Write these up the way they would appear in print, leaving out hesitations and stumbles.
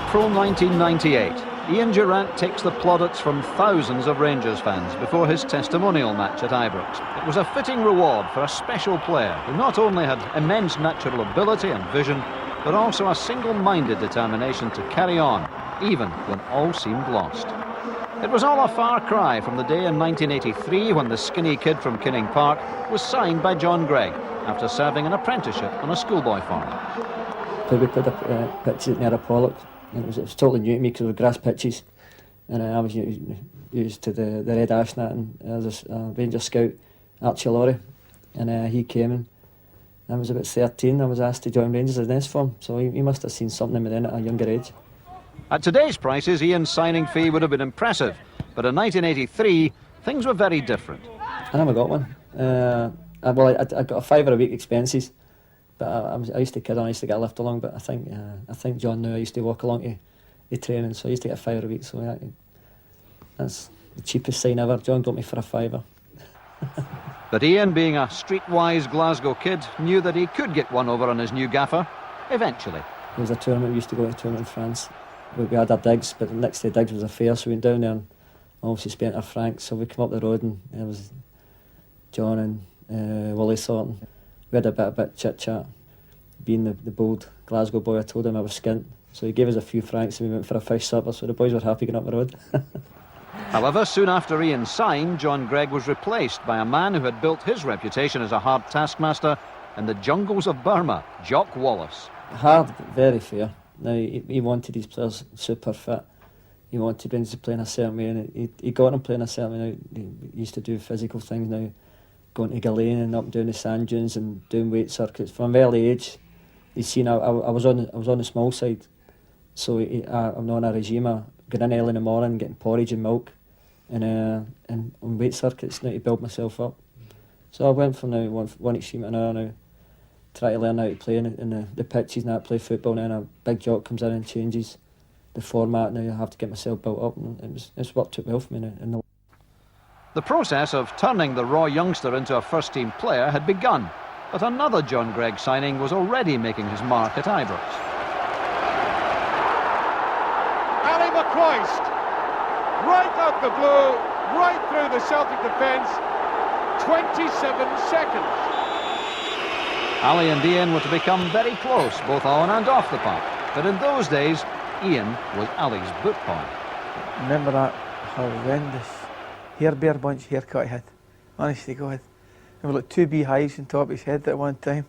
April 1998, Ian Durrant takes the plaudits from thousands of Rangers fans before his testimonial match at Ibrox. It was a fitting reward for a special player who not only had immense natural ability and vision, but also a single-minded determination to carry on, even when all seemed lost. It was all a far cry from the day in 1983 when the skinny kid from Kilmarnock Park was signed by John Greig after serving an apprenticeship on a schoolboy farm. We played a pitch near a Pollock, and it was totally new to me because it was grass pitches, and I was used to the red ash net, and there was a Ranger scout, Archie Laurie, and he came, and I was about 13. I was asked to join Rangers as an S form, so he must have seen something in me then at a younger age. At today's prices, Ian's signing fee would have been impressive, but in 1983, things were very different. I never got one. I got a £5 a week expenses, but I used to kid on, I used to get a lift along, but I think John knew I used to walk along to training, so I used to get a £5 a week, so that's the cheapest sign ever. John got me for a £5. But Ian, being a streetwise Glasgow kid, knew that he could get one over on his new gaffer, eventually. There was a tournament, we used to go to a tournament in France. We had our digs, but next to the digs was a fair, so we went down there and obviously spent our francs. So we came up the road and there was John and Willie Thornton. We had a bit chit-chat. Being the bold Glasgow boy, I told him I was skint. So he gave us a few francs and we went for a fish supper, so the boys were happy getting up the road. However, soon after Ian signed, John Greig was replaced by a man who had built his reputation as a hard taskmaster in the jungles of Burma, Jock Wallace. Hard, very fair. Now, he wanted his players super fit. He wanted them to play in a certain way, and he got them playing a certain way. Now, he used to do physical things now, going to Gillane and up and down the sand dunes and doing weight circuits. From an early age, he's seen I was on the small side, so I'm on a regime of getting in early in the morning, getting porridge and milk, and on weight circuits now to build myself up. So I went from now one extreme to another now. Try to learn how to play in the pitches and how to play football. Now, and a big jock comes in and changes the format. Now I have to get myself built up, and it's worked out well for me now. The process of turning the raw youngster into a first-team player had begun, but another John Greig signing was already making his mark at Ibrox. McCoist, right out the blue, right through the Celtic defence, 27 seconds. Ali and Ian were to become very close, both on and off the park. But in those days, Ian was Ali's boot boy. Remember that horrendous hair bear bunch haircut he had? Honest to God. There were like 2 beehives on top of his head at one time.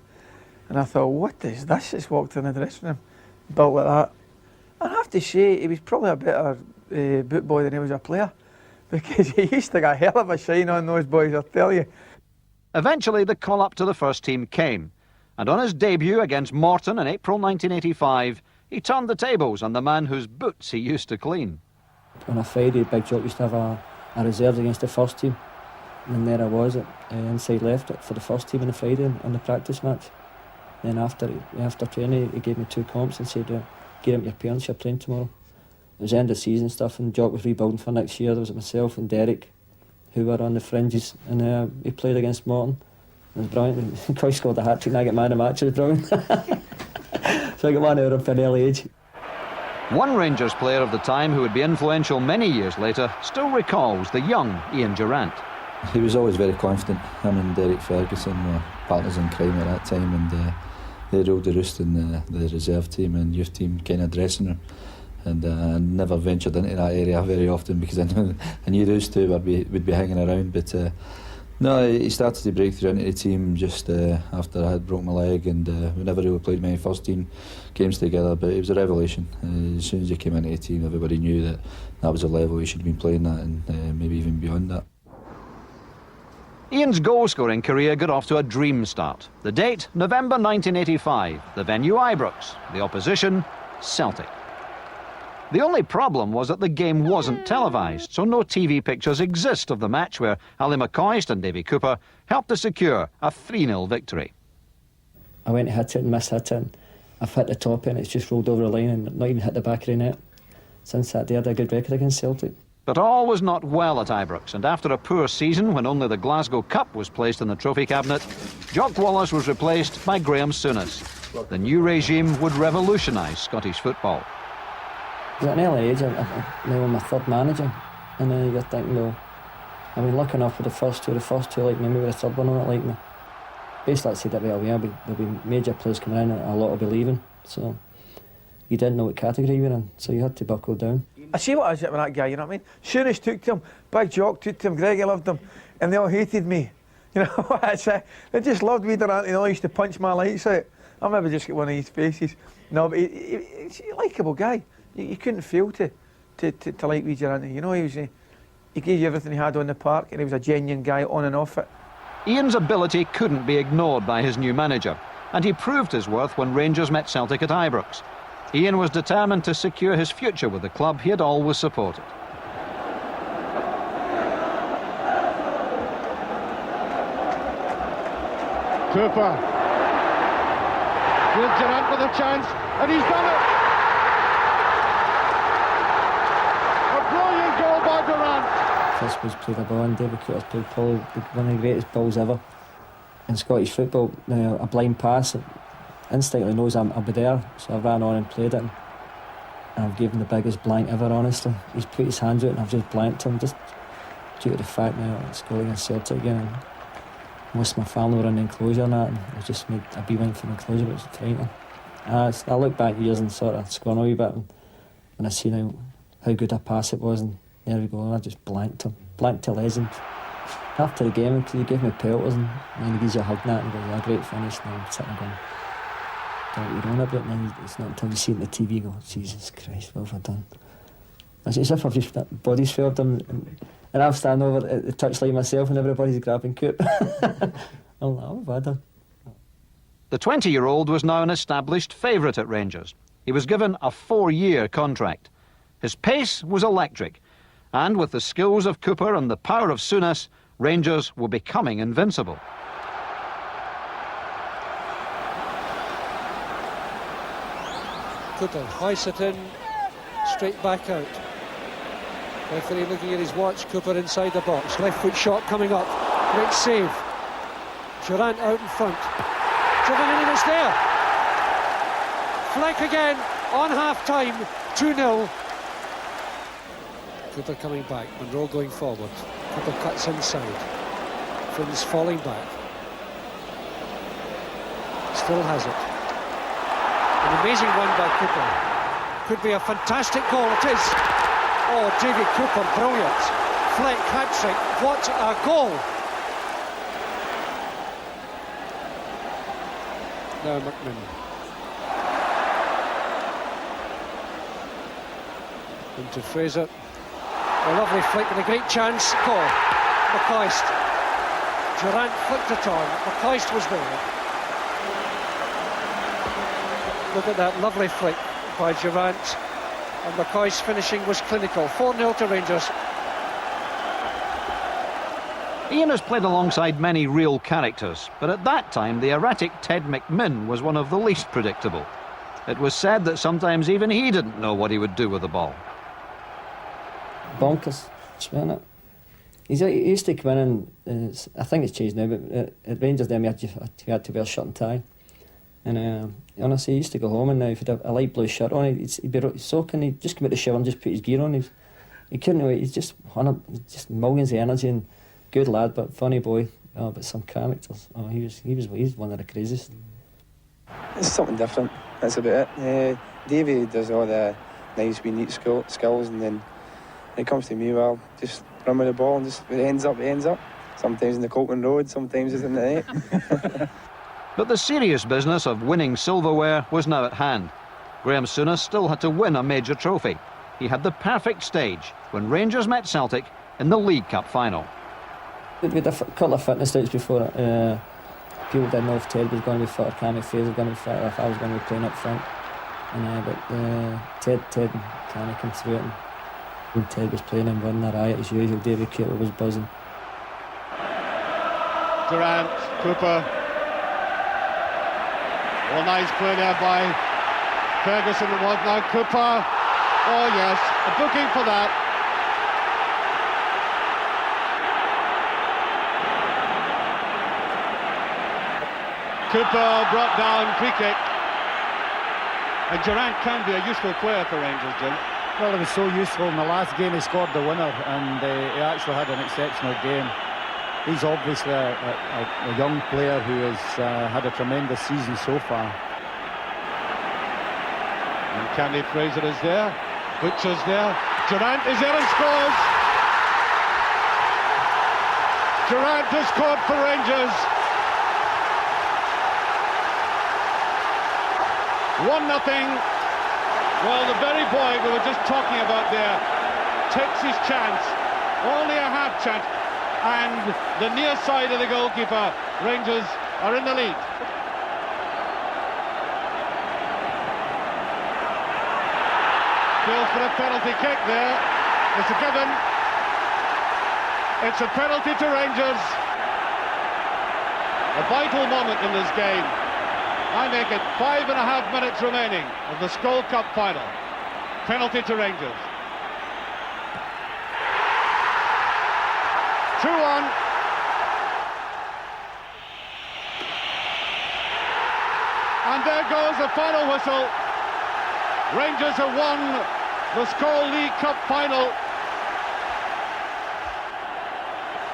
And I thought, what is this? Just walked in the dressing room, built like that. I have to say, he was probably a better boot boy than he was a player, because he used to get a hell of a shine on those boys, I'll tell you. Eventually, the call-up to the first team came. And on his debut against Morton in April 1985, he turned the tables on the man whose boots he used to clean. On a Friday, Big Jock used to have a reserves against the first team, and there I was at inside left for the first team on the Friday on the practice match. Then after training, he gave me 2 comps and said, "Get up your parents, you're playing tomorrow." It was the end of season stuff, and Jock was rebuilding for next year. There was myself and Derek, who were on the fringes, and he played against Morton. It was brilliant. McCoist scored a hat-trick and I got man of the match. It was brilliant. So I got one out of an early age. One Rangers player of the time who would be influential many years later still recalls the young Ian Durrant. He was always very confident. Him and Derek Ferguson were partners in crime at that time, and they ruled the roost in the reserve team and youth team kind of dressing room. And I never ventured into that area very often because I knew those two would be hanging around. But no, he started to break through into the team just after I had broke my leg, and we never really played many first team games together, but it was a revelation. As soon as he came into the team, everybody knew that was the level he should have been playing at, and maybe even beyond that. Ian's goal-scoring career got off to a dream start. The date, November 1985. The venue, Ibrox. The opposition, Celtic. The only problem was that the game wasn't televised, so no TV pictures exist of the match where Ali McCoist and Davy Cooper helped to secure a 3-0 victory. I went to hit it and missed hit it. I've hit the top and it's just rolled over the line and not even hit the back of the net. Since that day I had a good record against Celtic. But all was not well at Ibrox, and after a poor season when only the Glasgow Cup was placed in the trophy cabinet, Jock Wallace was replaced by Graham Souness. The new regime would revolutionise Scottish football. at an early age, I'm now my third manager, and you're thinking, well, I mean, lucky enough with the first two like me, maybe the third one not like me. Basically, I said that there'll be major players coming in, and a lot will be leaving. So you didn't know what category you were in, so you had to buckle down. I see what I was with that guy, you know what I mean? Soonish took to him, Big Jock took to him, Greggy loved him, and they all hated me. You know what I say? They just loved me, Durrant, and they all used to punch my lights out. I maybe just get one of his faces. No, but he's a likeable guy. You couldn't fail to like Wee Durrant. You know, he gave you everything he had on the park, and he was a genuine guy on and off it. Ian's ability couldn't be ignored by his new manager, and he proved his worth when Rangers met Celtic at Ibrox. Ian was determined to secure his future with the club he had always supported. Cooper. Will Durrant with a chance, and he's done it! A brilliant goal by Durrant. First was played a ball, and David Cooper's played probably one of the greatest balls ever in Scottish football. Now, a blind pass, it instantly knows I'll be there, so I ran on and played it, and I've given the biggest blank ever, honestly. He's put his hands out and I've just blanked him, just due to the fact now it's scoring against Celtic again, and most of my family were in the enclosure and that, and I just made a beeline for the enclosure, but it was frightening. I look back years and sort of scorn a wee bit, and when I see now how good a pass it was, and there we go, and I just blanked him, blanked to legend. After the game, because he gave me pelters, and then he gives you a hug and that, and goes, a great finish, and I'm sitting going, don't you're on a bit, and then it's not until you see it on the TV, you go, Jesus Christ, what have I done? It's as if I've just body swerved him, and I'm standing over at the touchline myself, and everybody's grabbing Coop. I'm like, what have I done? The 20-year-old was now an established favourite at Rangers. He was given a 4-year contract. His pace was electric, and with the skills of Cooper and the power of Souness, Rangers were becoming invincible. Cooper hoists it in, straight back out. Referee looking at his watch. Cooper inside the box, left foot shot coming up, great save. Durrant out in front, driven in and it's there. Fleck again on half time, 2-0. Cooper coming back, Monroe going forward. Cooper cuts inside, Finn's falling back, still has it. An amazing run by Cooper. Could be a fantastic goal, it is. Oh, David Cooper, brilliant. Fleck, hat-trick, what a goal. Now McMinn. Into Fraser. A lovely flick and a great chance. Goal. McCoist. Durrant flicked it on. McCoist was there. Look at that lovely flick by Durrant, and McCoist's finishing was clinical. 4-0 to Rangers. Ian has played alongside many real characters, but at that time the erratic Ted McMinn was one of the least predictable. It was said that sometimes even he didn't know what he would do with the ball. Bonkers, swearing it. He used to come in and, I think it's changed now, but at Rangers then he had to wear a shirt and tie. And honestly, he used to go home, and now if he'd have a light blue shirt on, he'd be soaking. He'd just come out the shower and just put his gear on. He couldn't wait. He's just millions of energy, and good lad, but funny boy. Oh, but some characters. Oh, he's one of the craziest. It's something different. That's about it. Davey does all the nice wee neat skills, and then when it comes to me, well, just run with the ball and just it ends up. Sometimes in the Colton Road, sometimes it's in the net. But the serious business of winning silverware was now at hand. Graham Souness still had to win a major trophy. He had the perfect stage when Rangers met Celtic in the League Cup final. We had a couple of fitness doubts before. People didn't know if Ted was going to be fit or Cammy Fraser was going to be fit, or if I was going to be playing up front. But Ted and Cammy came through it, and when Ted was playing and winning a riot as usual, David Cooper was buzzing. Durrant, Cooper. Well, nice play there by Ferguson. It was now Cooper. Oh yes, a booking for that. Cooper brought down, free kick. And Durrant can be a useful player for Rangers, Jim. Well, he was so useful in the last game. He scored the winner, and he actually had an exceptional game. He's obviously a young player who has had a tremendous season so far. And Candy Fraser is there. Butcher's there. Durrant is there and scores. Durrant has scored for Rangers. 1-0. Well, the very boy we were just talking about there takes his chance. Only a half chance. And the near side of the goalkeeper. Rangers are in the lead. Goes for a penalty kick there. It's a given. It's a penalty to Rangers. A vital moment in this game. I make it 5.5 minutes remaining of the Skull Cup final. Penalty to Rangers. 2-1. And there goes the final whistle. Rangers have won the Skull League Cup final.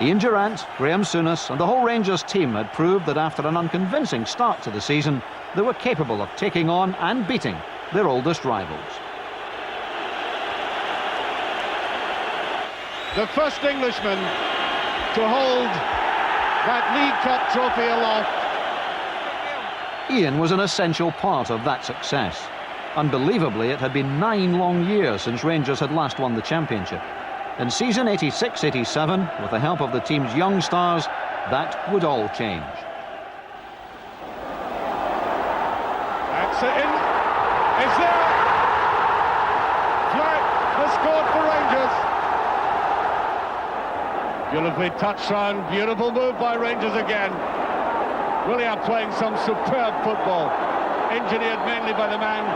Ian Durrant, Graham Souness and the whole Rangers team had proved that after an unconvincing start to the season, they were capable of taking on and beating their oldest rivals. The first Englishman to hold that League Cup trophy aloft. Ian was an essential part of that success. Unbelievably, it had been 9 long years since Rangers had last won the championship. In season 86-87, with the help of the team's young stars, that would all change. That's it in. It's there. Flack has scored for Rangers. Beautifully touched on, beautiful move by Rangers again. Really are playing some superb football. Engineered mainly by the man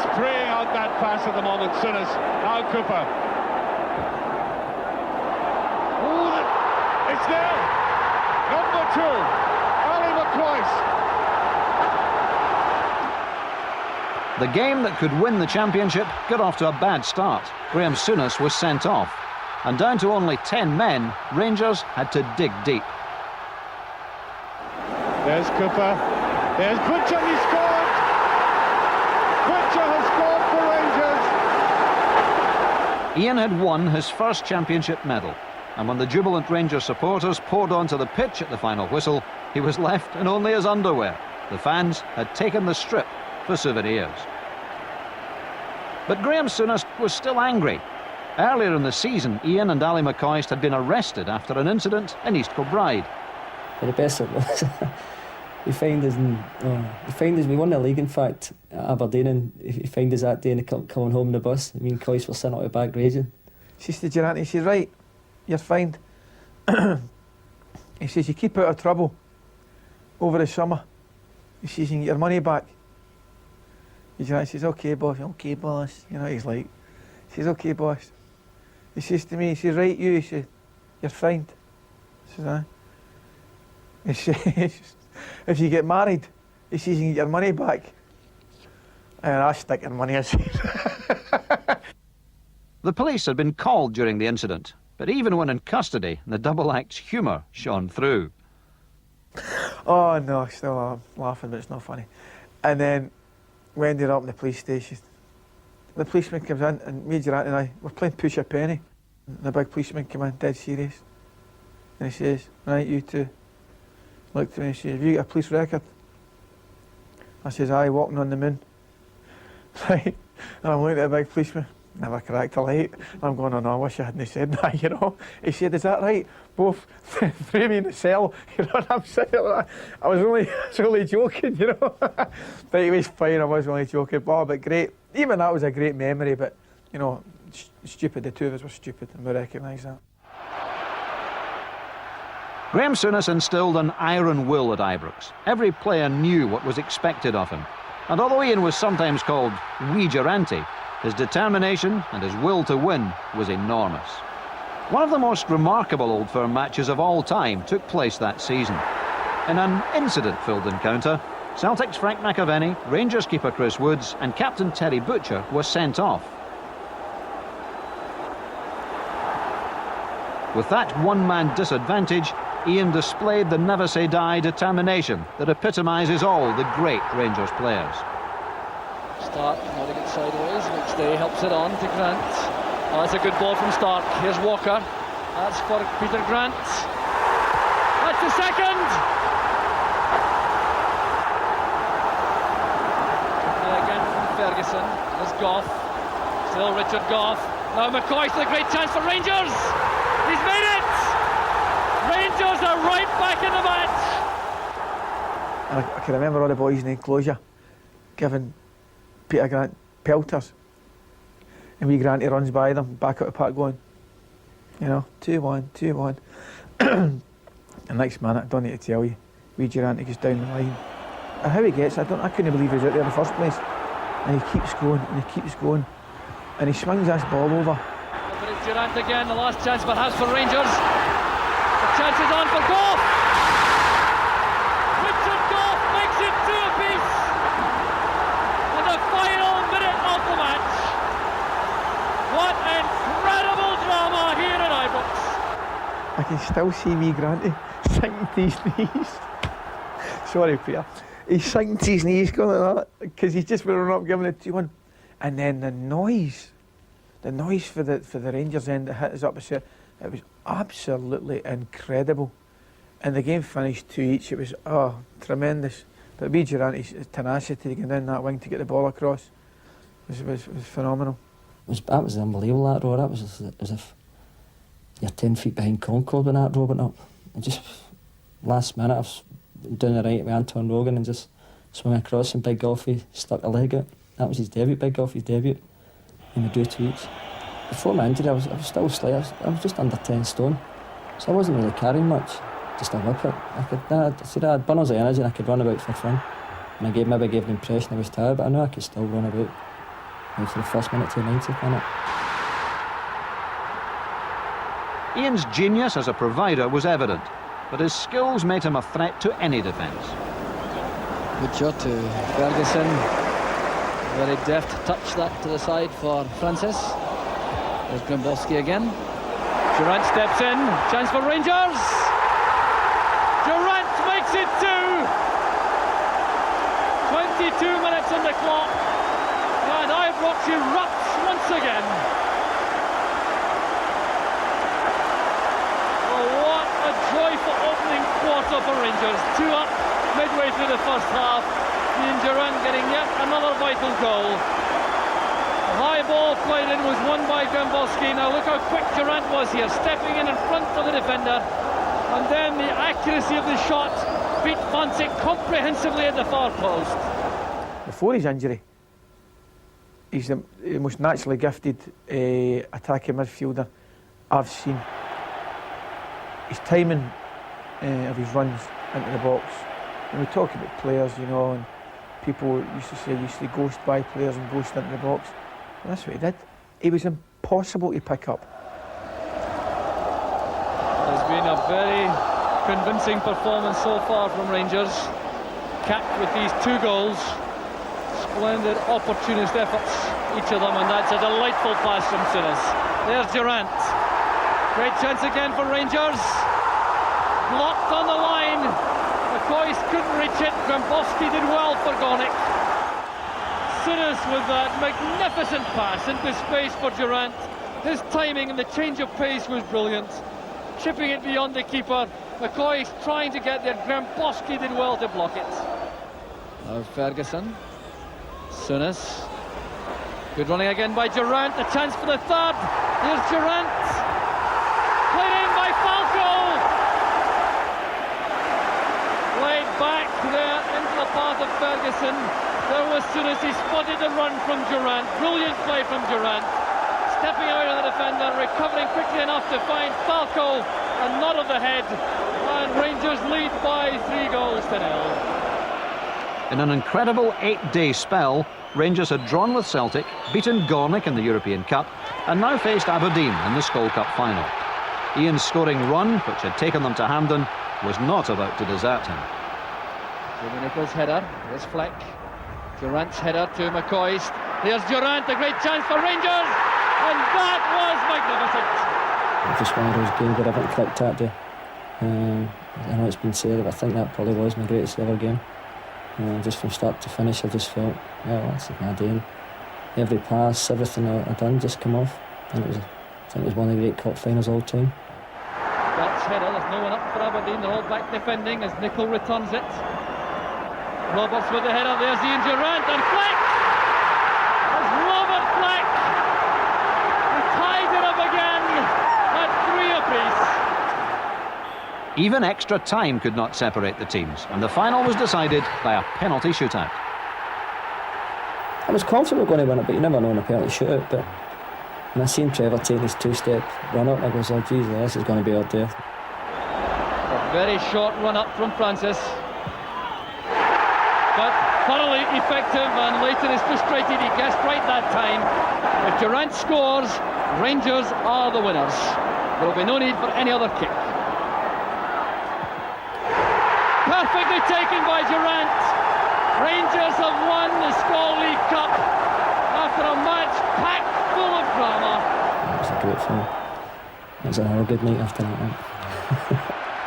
spraying out that pass at the moment, Souness. Now Cooper. It's there. Number 2, Ali McCoist. The game that could win the championship got off to a bad start. Graham Souness was sent off. And down to only 10 men, Rangers had to dig deep. There's Cooper. There's Butcher, he scored. Butcher has scored for Rangers. Ian had won his first championship medal. And when the jubilant Rangers supporters poured onto the pitch at the final whistle, he was left in only his underwear. The fans had taken the strip for souvenirs. But Graham Souness was still angry. Earlier in the season, Ian and Ali McCoist had been arrested after an incident in East Kilbride. But the best it was, he fined us, we won the league in fact at Aberdeen, and he fined us that day and coming home in the bus. Me and Coist were sitting out the back raging. She said to Durrant, he says, right, you're fined. He says, you keep out of trouble over the summer. He says, you can get your money back. Durrant says, okay boss, you know, he's like, he says, okay boss. He says to me, he says, right you, he said, you're fined. I says, aye. He says, if you get married, he says, you can get your money back. And I stick in money, I said. The police had been called during the incident, but even when in custody, the double act's humour shone through. Oh no, still I'm laughing, but it's not funny. And then we ended up in the police station. The policeman comes in, and me, Durrant and I, we're playing Push a Penny. And the big policeman came in, dead serious. And he says, right, you two. Looked at me and says, have you got a police record? I says, aye, walking on the moon. Right, and I'm looking at the big policeman. Never cracked a light. I'm going, oh no, I wish I hadn't said that, you know. He said, is that right? Both threw me in the cell, you know, and I'm sitting like that. I was only joking, you know. But it was fine, I was only joking. But great. Even that was a great memory, but, you know, stupid, the two of us were stupid, and we recognise that. Graham Souness instilled an iron will at Ibrox. Every player knew what was expected of him. And although Ian was sometimes called Wee Durranty, his determination and his will to win was enormous. One of the most remarkable Old Firm matches of all time took place that season. In an incident-filled encounter, Celtic's Frank McAvenny, Rangers keeper Chris Woods and captain Terry Butcher were sent off. With that one-man disadvantage, Ian displayed the never-say-die determination that epitomises all the great Rangers players. Stark nodding it sideways, next day helps it on to Grant. Oh, that's a good ball from Stark. Here's Walker. That's for Peter Grant. That's the second! And again from Ferguson. There's Goff. Still Richard Goff. Now McCoist, a great chance for Rangers! He's made it! Rangers are right back in the match! And I can remember all the boys in the enclosure giving Peter Grant pelters. And wee Granty runs by them, back out the park going, you know, 2-1, 2-1. The next minute, I don't need to tell you, wee Durrant goes down the line. And how he gets, I couldn't believe he was out there in the first place. And he keeps going, and he keeps going. And he swings this ball over. But it's Durrant again, the last chance perhaps for Rangers. The chance is on for Goff! Richard Goff makes it 2 apiece! In the final minute of the match. What incredible drama here at Ibrox! I can still see wee Granty sinking to his knees. Sorry, Peter. He's sinking to his knees going like that because he's just been run up giving it 2-1. And then the noise for the Rangers end that hit us up, it was absolutely incredible. And the game finished 2 each. It was tremendous. But wee Durrant's tenacity to get down that wing to get the ball across was phenomenal. That was unbelievable, that row. That was as if you're 10 feet behind Concord when that row went up. And just last minute, I was down the right with Anton Rogan and just swung across and Big Goffey stuck a leg out. That was his debut, Big Goffey's debut in the drew 2 weeks. Before my injury, I was still slight. I was just under 10 stone, so I wasn't really carrying much. Just a whippet. I had bundles of energy and I could run about for fun. And I maybe gave the impression I was tired, but I know I could still run about. For the first minute to the 90th minute. Ian's genius as a provider was evident, but his skills made him a threat to any defence. Good shot to Ferguson. Very deft touch that to the side for Francis. There's Grimboski again. Durrant steps in. Chance for Rangers. Durrant makes it 2. 22 minutes on the clock. And Ibrox erupts once again. Oh, what a joyful opening quarter for Rangers. 2 up midway through the first half. Ian Durrant getting yet another vital goal. The high ball played in was won by Grimboski. Now look how quick Durrant was here, stepping in front of the defender. And then the accuracy of the shot beat Fancic comprehensively at the far post. Before his injury, he's the most naturally gifted attacking midfielder I've seen. His timing of his runs into the box. When we talk about players, you know, and people used to say used to ghost by players and ghost into the box. Well, that's what he did. He was impossible to pick up. There's been a very convincing performance so far from Rangers, capped with these 2 goals. Splendid opportunist efforts, each of them, and that's a delightful pass from Sinas. There's Durrant. Great chance again for Rangers. Blocked on the line. McCoist couldn't reach it. Grimboski did well for Gornick. Sinas with that magnificent pass into space for Durrant. His timing and the change of pace was brilliant. Chipping it beyond the keeper. McCoist trying to get there. Grimboski did well to block it. Now Ferguson. Sinas. Good running again by Durrant. A chance for the 3rd. Here's Durrant. Played in by Falco. Played back there into the path of Ferguson. There was Sinas. He spotted the run from Durrant. Brilliant play from Durrant. Stepping out of the defender, recovering quickly enough to find Falco. A nod of the head. And Rangers lead by 3-0. In an incredible 8-day spell, Rangers had drawn with Celtic, beaten Gornick in the European Cup, and now faced Aberdeen in the Skull Cup final. Ian's scoring run, which had taken them to Hampden, was not about to desert him. Jimmy Nichols' header, there's Fleck. Durrant's header to McCoist. Here's Durrant, a great chance for Rangers, and that was magnificent. was just one of those games where everything clicked that day. I know it's been said, but I think that probably was my greatest ever game. Just from start to finish, I just felt, yeah, that's my day. And every pass, everything I done just come off, and I think it was one of the great cup finals all time. That's header, there's no one up for Aberdeen, they're all back defending as Nicol returns it. Roberts with the header, there's Ian Durrant, and Fleck! As Robert Fleck tied it up again at 3 apiece. Even extra time could not separate the teams, and the final was decided by a penalty shootout. I was confident we were going to win it, but you never know in a penalty shootout. But when I seen Trevor take his 2-step run up, I goes, oh Jesus, this is going to be out there. A very short run up from Francis, but thoroughly effective, and Leighton is frustrated. He guessed right that time. If Durrant scores, Rangers are the winners. There will be no need for any other kick. Perfectly taken by Durrant. Rangers have won the Skol League Cup after a match packed full of drama. It was a great film. It was another good night after that night.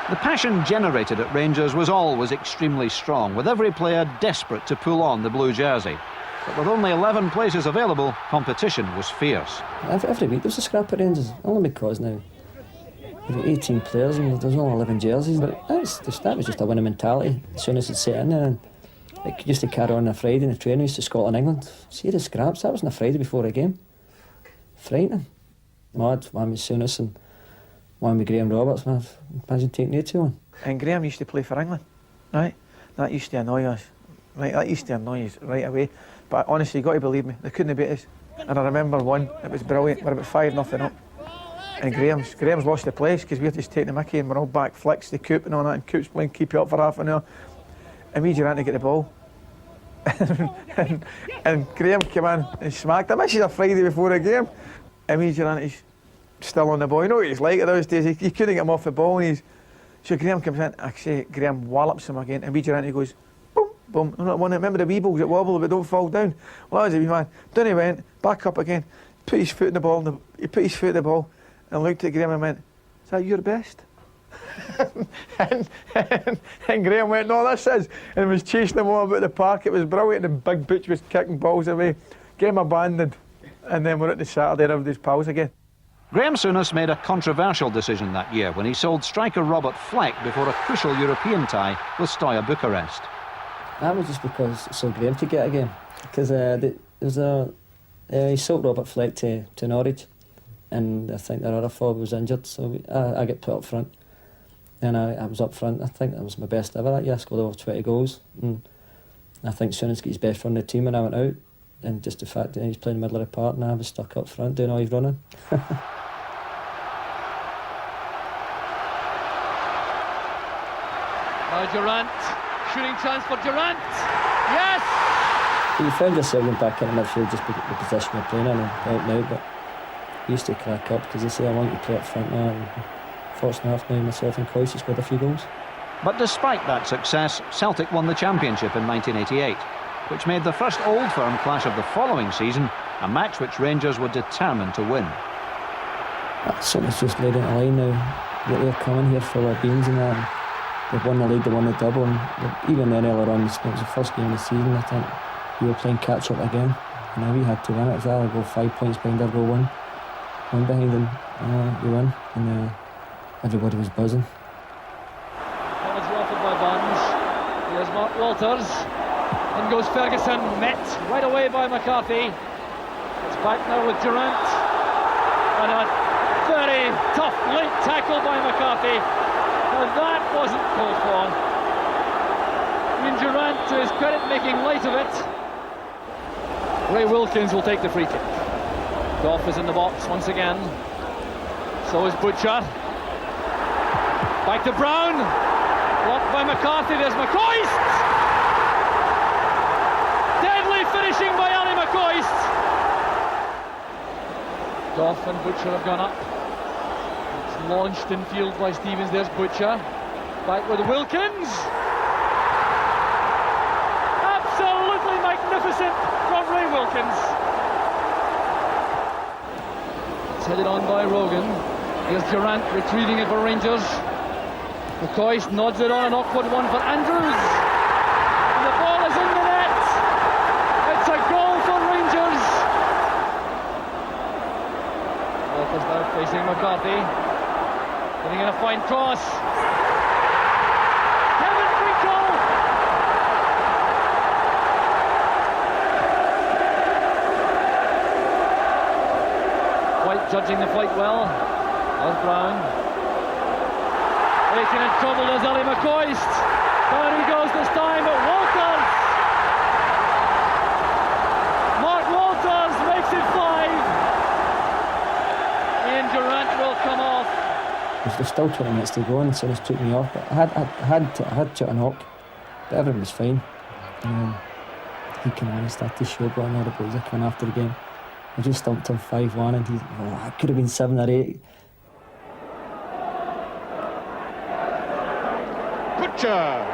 The passion generated at Rangers was always extremely strong, with every player desperate to pull on the blue jersey. But with only 11 places available, competition was fierce. Every week there was a scrap at Rangers, only because now you've got 18 players and there's only 11 jerseys, but that was just a winning mentality as soon as it set in there. And it used to carry on a Friday in the training, used to Scotland, England. See the scraps, that wasn't a Friday before a game. Frightening. Mad, one with Souness and one with Graham Roberts, man. Imagine taking you two on. And Graham used to play for England, right? That used to annoy us, right? That used to annoy us right away. But honestly, you got to believe me, they couldn't have beat us. And I remember one, it was brilliant, we're about 5-0 up. And Graham's lost the place because we were just taking the mickey and we're all back flicks, the Coop and all that, and Coop's playing keep you up for half an hour. And we ran to get the ball. and Graham came in and smacked him. This is a Friday before a game. And we ran, he's still on the ball. You know what he's like at those days, he couldn't get him off the ball. And so Graham comes in, I say, Graham wallops him again, and we ran, he goes, boom, boom. I'm not one, remember the wee balls that wobble but don't fall down? Well, that was a wee man. Down he went, back up again, put his foot in the ball, he put his foot in the ball, and looked at Graham and went, is that your best? and Graham went, no, this is, and was chasing them all about the park. It was brilliant, and Big Butch was kicking balls away. Game abandoned, and then we're at the Saturday and everybody's pals again. Graham Souness made a controversial decision that year when he sold striker Robert Fleck before a crucial European tie with Steaua Bucharest. That was just because it's so Graham to get a game. Because he sold Robert Fleck to Norwich, and I think their other forward was injured, so I get put up front. And I was up front. I think that was my best ever that year. I scored over 20 goals. And I think Souness got his best run in the team when I went out. And just the fact that he's playing the middle of the park and I was stuck up front doing all his running. Now Durrant, shooting chance for Durrant. Yes! You found yourself going back in the midfield just because the position you're playing in and helping out, but you used to crack up because they say I want you to play up front now. And fortunately enough, now myself and McCoist scored a few goals. But despite that success, Celtic won the championship in 1988, which made the first Old Firm clash of the following season a match which Rangers were determined to win. Celtic's just laid out a line now that they're coming here full of beans and that. They've won the league, they won the double, and even then earlier on, it was the first game of the season. I think we were playing catch up again, and we had to win it. It was either go 5 points behind or go one behind, and we won, and everybody was buzzing. Ball's offered by Barnes. Here's Mark Walters. In goes Ferguson, met right away by McCarthy. It's back now with Durrant, and a very tough late tackle by McCarthy. Now that wasn't called for. Ian Durrant, to his credit, making light of it. Ray Wilkins will take the free kick. Goff is in the box once again. So is Butcher. Back to Brown. Blocked by McCarthy. There's McCoist. Deadly finishing by Ali McCoist. Goff and Butcher have gone up. Launched in field by Stevens. There's Butcher. Back with Wilkins. Absolutely magnificent from Ray Wilkins. It's headed on by Rogan. Here's Durrant retrieving it for Rangers. McCoist nods it on, an awkward one for Andrews. And the ball is in the net. It's a goal for Rangers. Walters now facing McCarthy. Putting in a fine cross. Kevin Finkel. White judging the fight well. There's Brown. Aiken in trouble as Ali McCoist. Down he goes this time, but Walters! Mark Walters makes it 5. Ian Durrant will come off. There's still 20 minutes to go, and so this took me off. But I had to knock, but everything was fine. He came on and started to show what another boys are coming after the game. I just stumped him 5-1, and I could have been 7 or 8. Butcher! And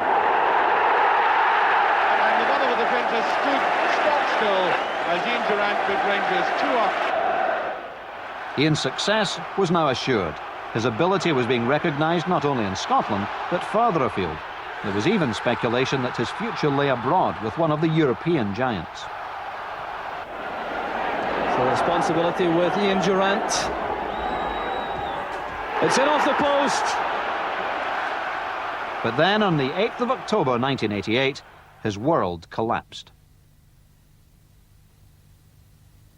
the Motherwell defender stood stock still as Ian Durrant with Rangers 2 up. Ian's success was now assured. His ability was being recognised not only in Scotland, but further afield. There was even speculation that his future lay abroad with one of the European giants. So responsibility with Ian Durrant. It's in off the post. But then on the 8th of October 1988, his world collapsed.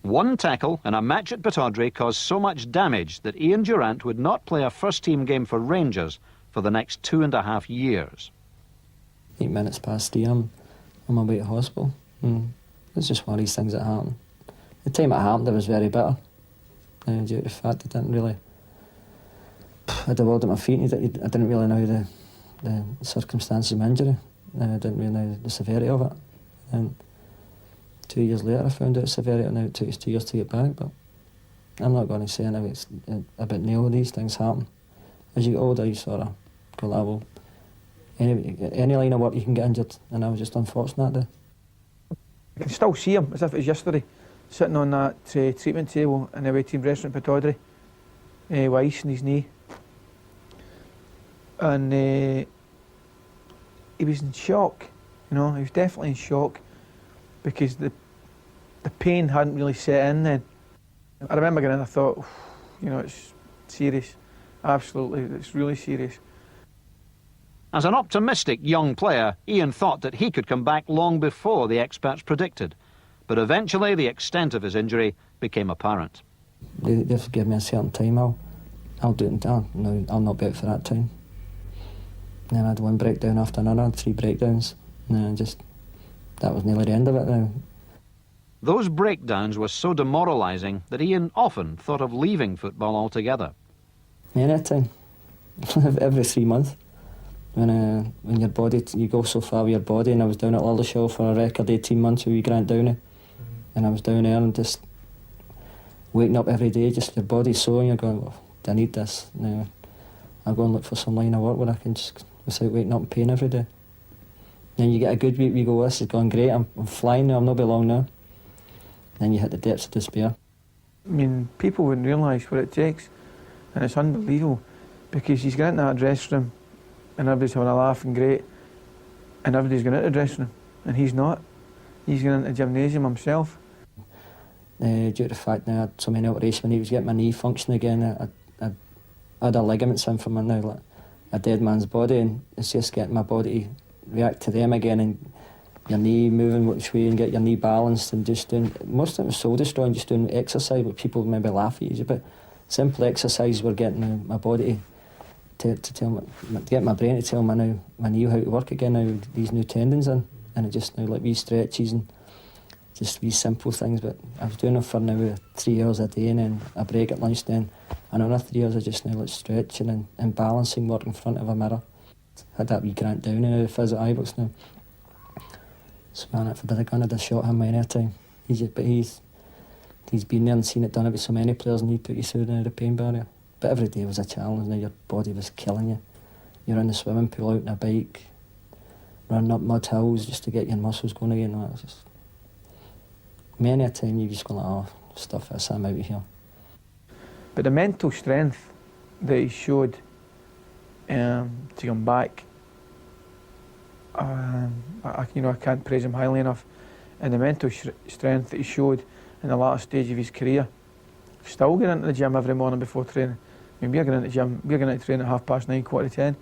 One tackle in a match at Pittodrie caused so much damage that Ian Durrant would not play a first-team game for Rangers for the next 2.5 years. 8 minutes past 3, I'm on my way to hospital. It's just one of these things that happen. The time it happened, I was very bitter. Due to the fact I didn't really... I had the world at my feet, and I didn't really know the circumstances of my injury. I didn't really know the severity of it. And 2 years later I found out the severity, and now it took us 2 years to get back, but I'm not going to say now it's a bit nil. These things happen. As you get older, you sort of go level. Any line of work you can get injured, and I was just unfortunate there. I can still see him as if it was yesterday, sitting on that treatment table in the waiting restaurant at Pittodrie, with ice in his knee. And he was in shock, he was definitely in shock, because the pain hadn't really set in then. I remember getting in, I thought, it's serious, absolutely, it's really serious. As an optimistic young player, Ian thought that he could come back long before the experts predicted. But eventually the extent of his injury became apparent. They've given me a certain time, I'll do it, I'll not be out for that time. And then I had one breakdown after another, 3 breakdowns, and that was nearly the end of it now. Those breakdowns were so demoralising that Ian often thought of leaving football altogether. Any time, every 3 months. When your body, you go so far with your body, and I was down at Lilleshall for a record 18 months with Grant Downey, and I was down there and just waking up every day, just your body's sore, and you're going, well, do I need this? Now I'll go and look for some line of work where I can just, without waking up in pain every day. Then you get a good week, you go, this is going great, I'm flying now, I'm not be long now. Then you hit the depths of despair. I mean, people wouldn't realise what it takes, and it's unbelievable, because he's going into that dressing room and everybody's having a laugh and great, and everybody's going into the dressing room, and he's not. He's going into the gymnasium himself. Due to the fact that I had so many operations, when he was getting my knee functioning again, I had a ligaments in from now, like a dead man's body, and it's just getting my body to react to them again, and your knee moving which way and get your knee balanced, and just doing, most of it was soul destroying, just doing exercise, but people maybe laugh at you, but simple exercise were getting my body to get my brain to tell my knee how to work again, now these new tendons in, and it just now like wee stretches and just wee simple things. But I was doing it for now 3 hours a day, and then a break at lunch, then another 3 hours of just now like stretching and balancing work in front of a mirror. Had that wee Grant Downey now, the phys at Ibrox now. So man, if I did I'd have shot him any time. He's been there and seen it done it with so many players, and he put you through the pain barrier. But every day was a challenge. Now your body was killing you. You're in the swimming pool, out on a bike, running up mud hills just to get your muscles going again. It was just many a time you just go like, oh, stuff this, I'm out of here. But the mental strength that he showed to come back, I can't praise him highly enough. And the mental strength that he showed in the latter stage of his career. Still getting into the gym every morning before training. I mean, we're going into training at 9:30, 10:15.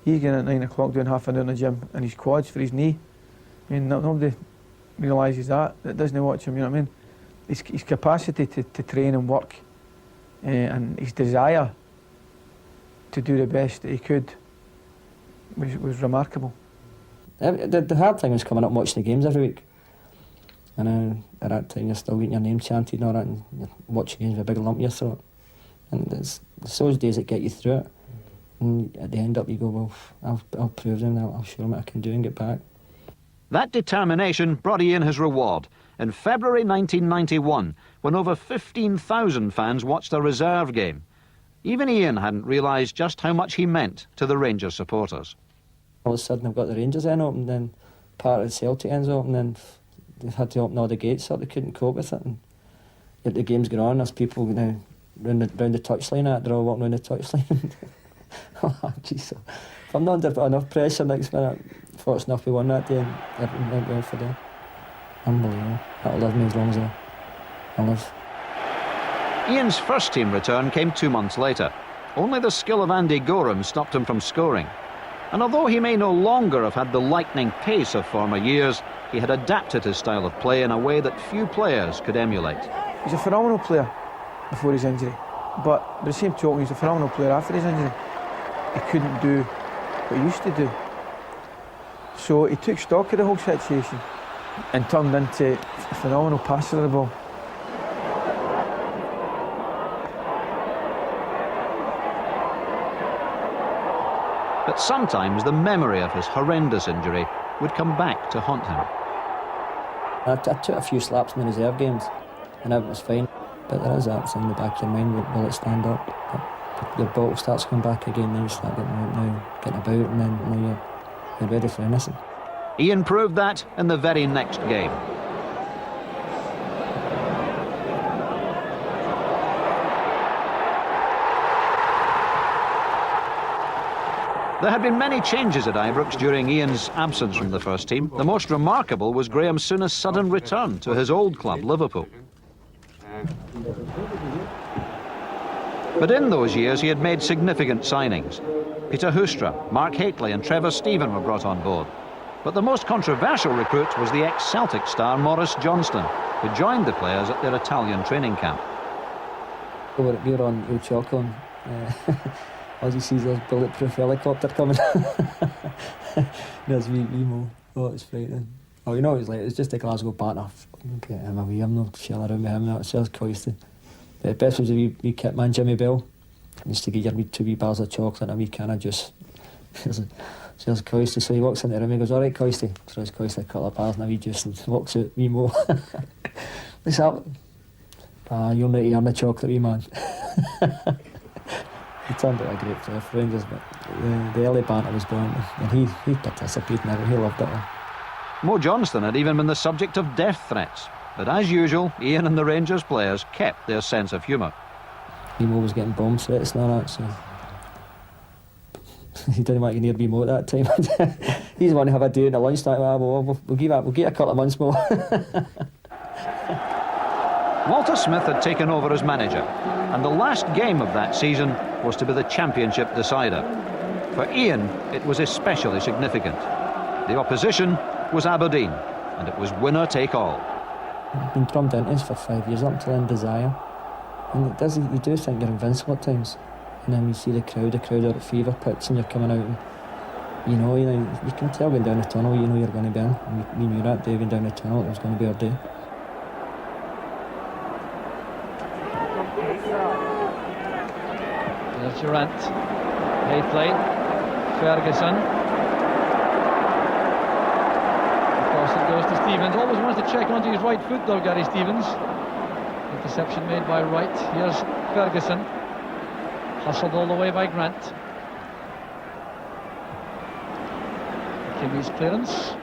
He's getting at 9 o'clock doing half an hour in the gym and his quads for his knee. I mean, nobody realises that doesn't watch him, you know what I mean? His capacity to train and work and his desire to do the best that he could was remarkable. The hard thing was coming up and watching the games every week. And at that time you're still getting your name chanted and all that, and you're watching games with a big lump in your throat. And it's those days that get you through it. And at the end up you go, well, I'll prove them, I'll show them what I can do and get back. That determination brought Ian his reward in February 1991, when over 15,000 fans watched a reserve game. Even Ian hadn't realised just how much he meant to the Rangers supporters. All of a sudden I've got the Rangers end open, then part of the Celtic ends open, then they've had to open all the gates up, they couldn't cope with it. And yet the game's going on, there's people now round the touchline, they're all walking round the touchline. Oh, geez, so if I'm not under enough pressure next minute, fortunate enough we won that day and everything went well for them. Unbelievable. That'll live me as long as I live. Ian's first team return came 2 months later. Only the skill of Andy Gorham stopped him from scoring. And although he may no longer have had the lightning pace of former years, he had adapted his style of play in a way that few players could emulate. He's a phenomenal player before his injury, but by the same token he's a phenomenal player after his injury. He couldn't do what he used to do. So he took stock of the whole situation and turned into a phenomenal passer of the ball. But sometimes the memory of his horrendous injury would come back to haunt him. I took a few slaps in the reserve games and that was fine, but there is that thing in the back of your mind, will it stand up? But your bottle starts coming back again, then you start getting about, and then you're ready for anything. Ian proved that in the very next game. There had been many changes at Ibrox during Ian's absence from the first team. The most remarkable was Graham Souness's sudden return to his old club, Liverpool. But in those years he had made significant signings. Peter Hoostra, Mark Hateley and Trevor Stephen were brought on board. But the most controversial recruit was the ex-Celtic star Maurice Johnston, who joined the players at their Italian training camp. We were on Il Choco, as you see there's a bulletproof helicopter coming. There's wee Mo. Oh, it's frightening. Oh, you know what it's like, it's just a Glasgow partner. Get him away, I'm not shelling around with him, that sounds coisty. The best was a wee kit man, Jimmy Bell. He used to give you 2 wee bars of chocolate and a wee can of juice. Says Coisty, so he walks into the room, he goes, alright Coisty. Throws Coisty a couple of bars and a wee juice and walks out, wee Mo. What's that? You'll not earn the chocolate, wee man. He turned out a great player for Rangers, but the early banter was brilliant, and he participated in it, he loved it all. Mo Johnston had even been the subject of death threats, but as usual, Ian and the Rangers players kept their sense of humour. Mo was getting bomb threats and all that, so he didn't want to get near Mo at that time. He's the one to have a day in the lunchtime. We'll give a couple of months more. Walter Smith had taken over as manager, and the last game of that season was to be the championship decider. For Ian, it was especially significant. The opposition was Aberdeen, and it was winner take all. I've been drummed into this for 5 years, up until in desire. And it does, you do think you're invincible at times. And then you see the crowd are at fever pitch and you're coming out and you can tell going down the tunnel, you know you're going to be in. And we knew that day going down the tunnel, it was going to be our day. There's Durrant, Hateley, Ferguson. Of course it goes to Stevens. Always wants to check onto his right foot though, Gary Stevens. Interception made by Wright. Here's Ferguson. Hustled all the way by Grant. Kimmy's clearance.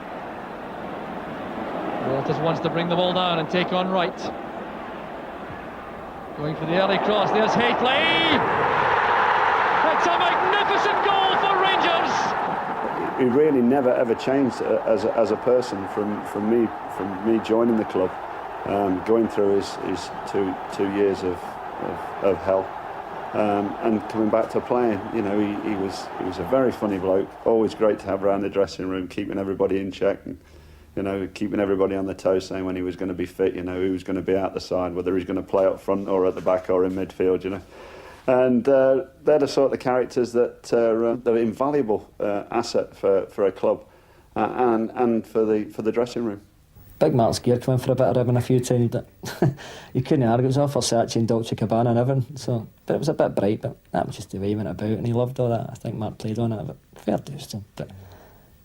Walters wants to bring the ball down and take on Wright. Going for the early cross. There's Hateley. It's a magnificent goal for Rangers. He really never ever changed as a person from me joining the club, going through his two years of hell, and coming back to playing. You know, he was a very funny bloke, always great to have around the dressing room, keeping everybody in check, and, you know, keeping everybody on the toes, saying when he was going to be fit, you know, who was going to be out the side, whether he's going to play up front or at the back or in midfield, you know. And they're the sort of characters that are invaluable asset for a club and for the dressing room. Big Mark's gear came in for a bit of ribbon a few times, but you couldn't argue. It was all Versace and Dolce & Gabbana and everything, so, but it was a bit bright, but that was just the way he went about, and he loved all that. I think Mark played on it, but fair dues to him. But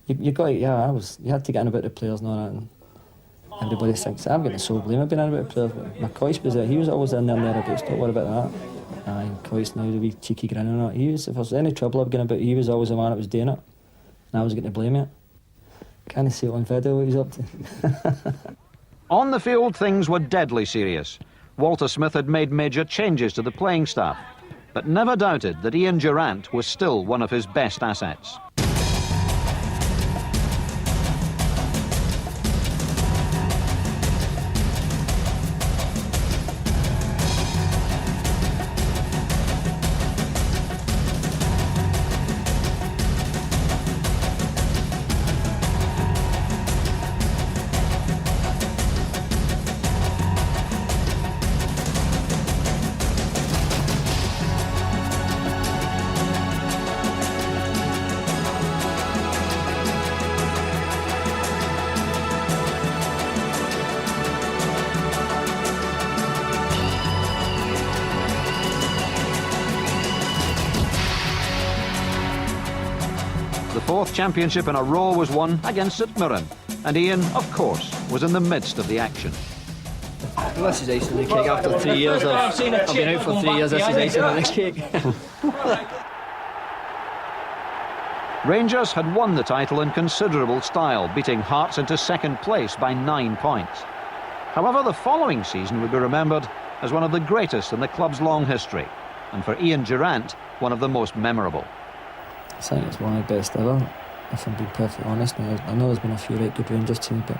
you got, you had to get in about the players and all that, and everybody thinks, I'm getting so blame I've been in about the players, but McCoist was there, he was always in there and thereabouts, don't worry about that. And McCoist now, the wee cheeky grin and all that. If there was any trouble I've getting about, he was always the man that was doing it, and I was getting to blame it. Can't see it on video what he's up to. On the field, things were deadly serious. Walter Smith had made major changes to the playing staff, but never doubted that Ian Durrant was still one of his best assets. The fourth championship in a row was won against St Mirren, and Ian, of course, was in the midst of the action. Well, this is icing on the cake after 3 years. I've been out for 3 years, this is icing on the cake. Rangers had won the title in considerable style, beating Hearts into second place by 9 points. However, the following season would be remembered as one of the greatest in the club's long history, and for Ian Durrant, one of the most memorable. I think it's one of the best ever, if I'm being perfectly honest. Now, I know there's been a few right good Rangers teams, but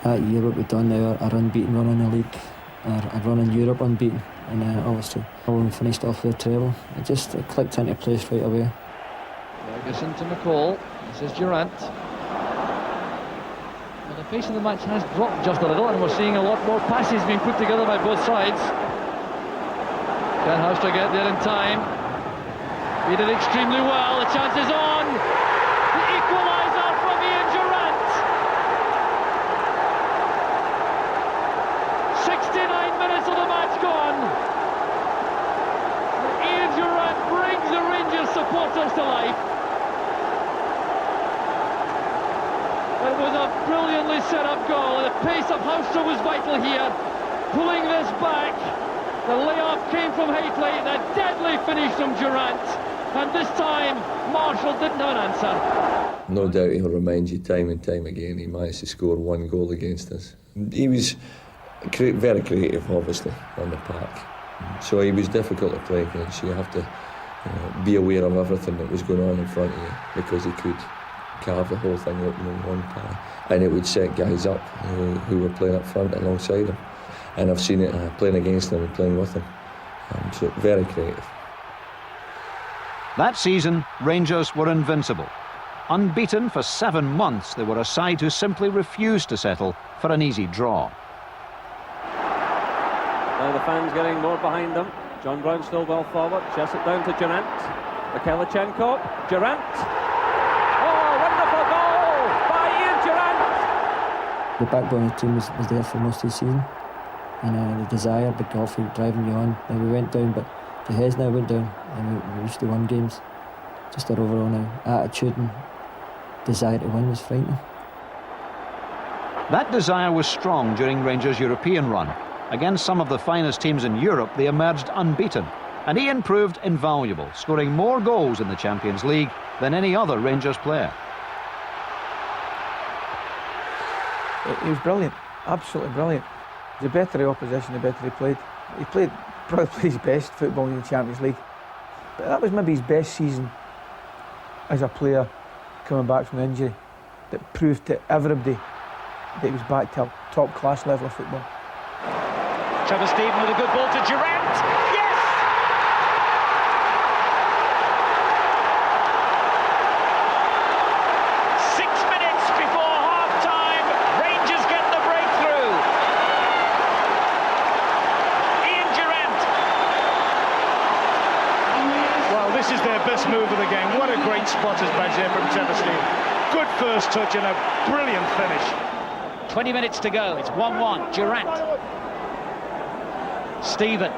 that year what we've done now, our unbeaten run in the league, our run in Europe unbeaten, and obviously when we finished off with a treble, it clicked into place right away. Ferguson to McCall, this is Durrant. Well, the pace of the match has dropped just a little, and we're seeing a lot more passes being put together by both sides. Can Houster get there in time? He did extremely well, the chance is on! The equaliser from Ian Durrant! 69 minutes of the match gone! Ian Durrant brings the Rangers supporters to life. It was a brilliantly set up goal, and the pace of Houster was vital here. Pulling this back, the layoff came from Haitley, the deadly finish from Durrant. And this time, Marshall didn't have an answer. No doubt he'll remind you time and time again he managed to score one goal against us. He was very creative, obviously, on the park. So he was difficult to play against. You have to be aware of everything that was going on in front of you, because he could carve the whole thing open in one play. And it would set guys up who were playing up front alongside him. And I've seen it playing against him and playing with him. So very creative. That season, Rangers were invincible. Unbeaten for 7 months, they were a side who simply refused to settle for an easy draw. Now the fans getting more behind them. John Brown still well forward, chests it down to Durrant. Mikhailichenko, Durrant. Oh, wonderful goal by Ian Durrant! The backbone of the team was there for most of the season, and the desire, big golf, driving you on. Now we went down, but the heads now went down, and we reached the 1 games. Just our overall attitude and desire to win was frightening. That desire was strong during Rangers' European run. Against some of the finest teams in Europe, they emerged unbeaten, and Ian proved invaluable, scoring more goals in the Champions League than any other Rangers player. He was brilliant, absolutely brilliant. The better the opposition, the better he played. Probably played his best football in the Champions League. But that was maybe his best season as a player coming back from injury, that proved to everybody that he was back to a top-class level of football. Trevor Steven with a good ball to Durrant. Yes! 6 minutes before half-time, Rangers get the breakthrough. Ian Durrant. Well, this is their best move of the game. What a great spotter's badge there from Trevor Steven. Good first touch and a brilliant finish. 20 minutes to go. It's 1-1. Durrant. Steven.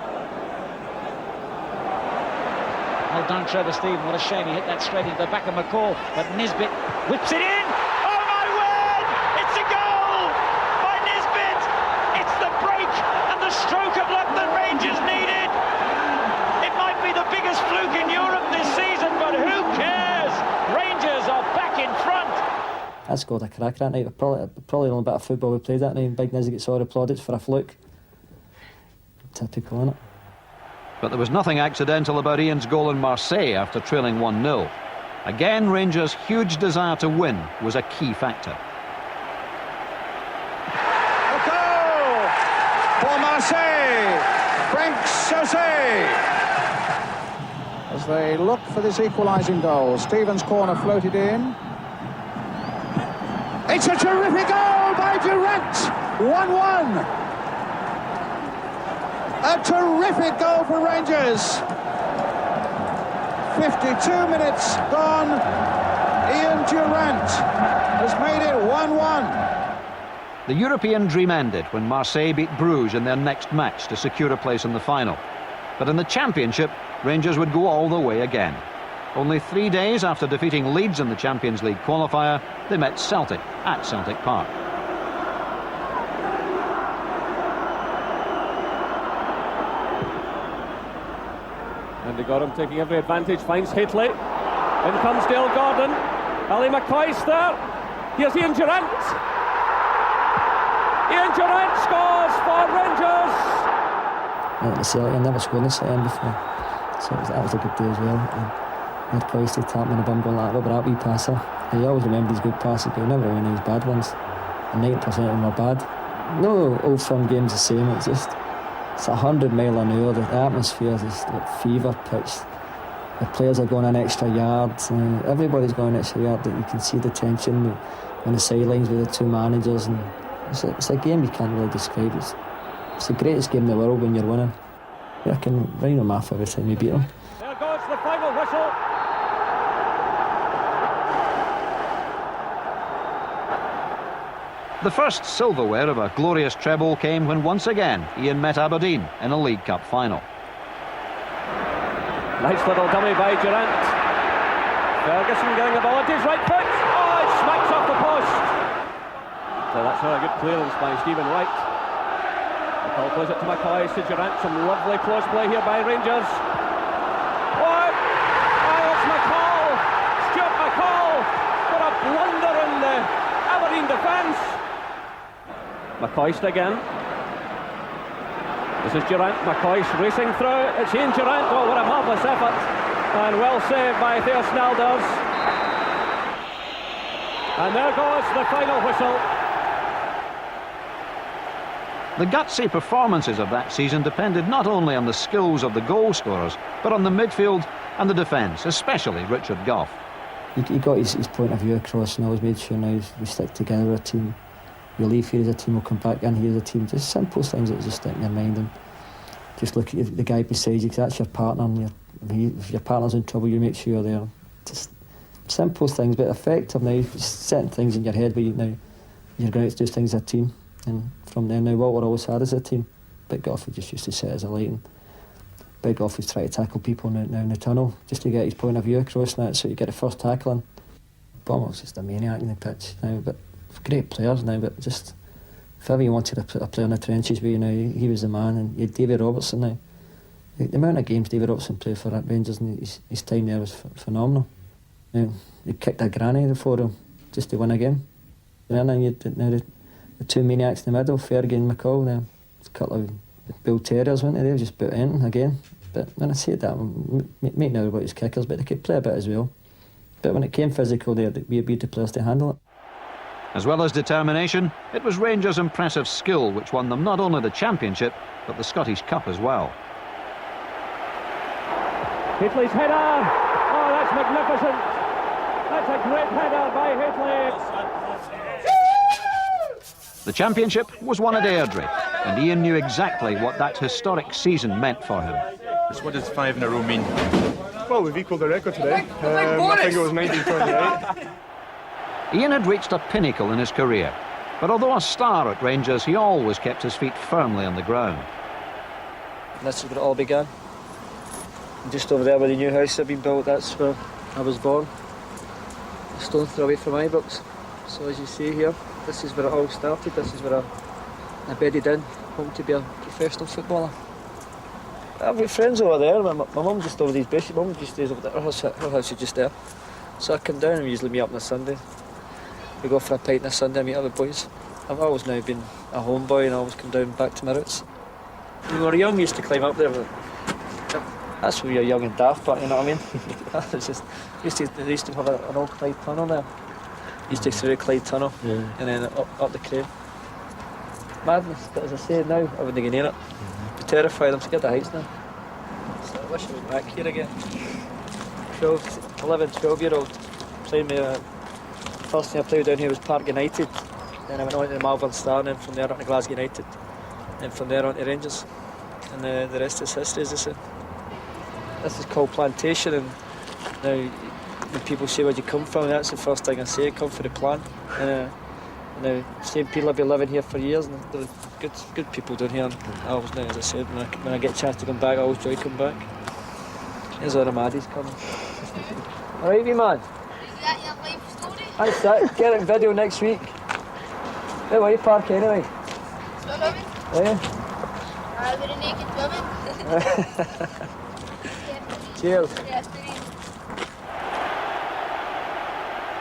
Well done, Trevor Steven. What a shame he hit that straight into the back of McCall. But Nisbet whips it in. Oh my word! It's a goal by Nisbet. It's the break and the stroke of luck that Rangers needed. It might be the biggest fluke in Europe this season, but who cares? Rangers are back in front. I scored a cracker that night. Probably the only bit of football we played that night. Big Nizzy gets all the plaudits for a fluke. Typical, innit? But there was nothing accidental about Ian's goal in Marseille after trailing 1-0. Again, Rangers' huge desire to win was a key factor. A goal for Marseille. Frank Sauzet. As they look for this equalising goal, Stevens' corner floated in. It's a terrific goal by Durrant. 1-1. A terrific goal for Rangers. 52 minutes gone. Ian Durrant has made it 1-1. The European dream ended when Marseille beat Bruges in their next match to secure a place in the final. But in the Championship, Rangers would go all the way again. Only 3 days after defeating Leeds in the Champions League qualifier, they met Celtic at Celtic Park. And they got him taking every advantage, finds Hitley. In comes Dale Gordon. Ali McCoist there. Here's Ian Durrant. Ian Durrant scores for Rangers. I never scored in the Celtic before, so that was a good day as well. McCoist had tapped me in the bum going like that, but that wee passer. He always remembered his good passes, but he never remembered his bad ones. And 90% of them were bad. No Old Firm game's the same, it's just... It's 100 mile an hour, the atmosphere is like fever pitch. The players are going an extra yard, everybody's going an extra yard. You can see the tension on the sidelines with the two managers. And it's a game you can't really describe. It's the greatest game in the world when you're winning. I can write them off every time you beat them. There goes the final whistle. The first silverware of a glorious treble came when once again Ian met Aberdeen in a League Cup final. Nice little dummy by Durrant. Ferguson getting the ball at his right foot. Oh, it smacks off the post. So that's not a good clearance by Stephen Wright. McCall plays it to McCoist, to Durrant. Some lovely close play here by Rangers. Oh, it's McCall. Stuart McCall. What a blunder in the Aberdeen defence. McCoist again. This is Durrant. McCoist racing through. It's Ian Durrant. Oh, what a marvellous effort. And well saved by Theo Snelders. And there goes the final whistle. The gutsy performances of that season depended not only on the skills of the goal scorers, but on the midfield and the defence, especially Richard Gough. He got his point of view across and always made sure now we stick together as a team. We leave here as a team, we'll come back in here as a team. Just simple things that just stick in your mind, and just look at the guy beside you, because that's your partner, and if your partner's in trouble, you make sure they're just simple things, but effective now. Just setting things in your head where you're going to do things as a team, and from then now, what we're always had as a team. Big Gough just used to set as a light, and Big Gough was trying to tackle people now in the tunnel just to get his point of view across, and that, so you get the first tackling. Bomber's just a maniac in the pitch now, but great players now, but just if ever you wanted to put a player in the trenches with you now, he was the man. And you had David Robertson now. The amount of games David Robertson played for Rangers and his time there was phenomenal. He kicked a granny for him just to win a game. And then you had the two maniacs in the middle, Fergie and McCall. Now a couple of Bull Terriers, weren't they? They just put in again. But when I say that, make know about his kickers, but they could play a bit as well. But when it came physical, we beat the players to handle it. As well as determination, it was Rangers' impressive skill which won them not only the Championship, but the Scottish Cup as well. Hitley's header! Oh, that's magnificent! That's a great header by Hitley! The Championship was won at Airdrie, and Ian knew exactly what that historic season meant for him. What does 5 in a row mean? Well, we've equalled the record today. I think it was 1928. Ian had reached a pinnacle in his career, but although a star at Rangers, he always kept his feet firmly on the ground. This is where it all began. Just over there where the new house had been built, that's where I was born. A stone's throw away from Ibrox. So as you see here, this is where it all started. This is where I bedded in, hoping to be a professional footballer. I've got friends over there. My mum just over these bushes. Mum just stays over there. Her house is just there. So I come down and we usually meet up on a Sunday. We go for a pint on a Sunday and meet other boys. I've always now been a homeboy and I always come down back to my roots. When we were young, we used to climb up there. That's when we were young and daft, but you know what I mean? It's just, they used to have an old Clyde tunnel there. Used to go through the Clyde tunnel and then up the crane. Madness, but as I say now, I wouldn't get near it. Be terrified, I'm scared of heights now. So I wish I was back here again. 11, 12-year-old playing me. First thing I played down here was Park United. Then I went on to the Malvern Star, and then from there on to Glasgow United. And from there on to Rangers. And the rest is history, as I say. This is called Plantation, and now when people say where you come from, that's the first thing I say. I come from the plant. Now, same people have been living here for years, and there are good people down here. And I always know, as I said, when I get a chance to come back, I always try to come back. Here's all the maddies coming. All right, wee man. Is that your life story? That's it. Get it in video next week. Where were you park anyway? Swimming. Oh yeah? With a naked woman. Cheers.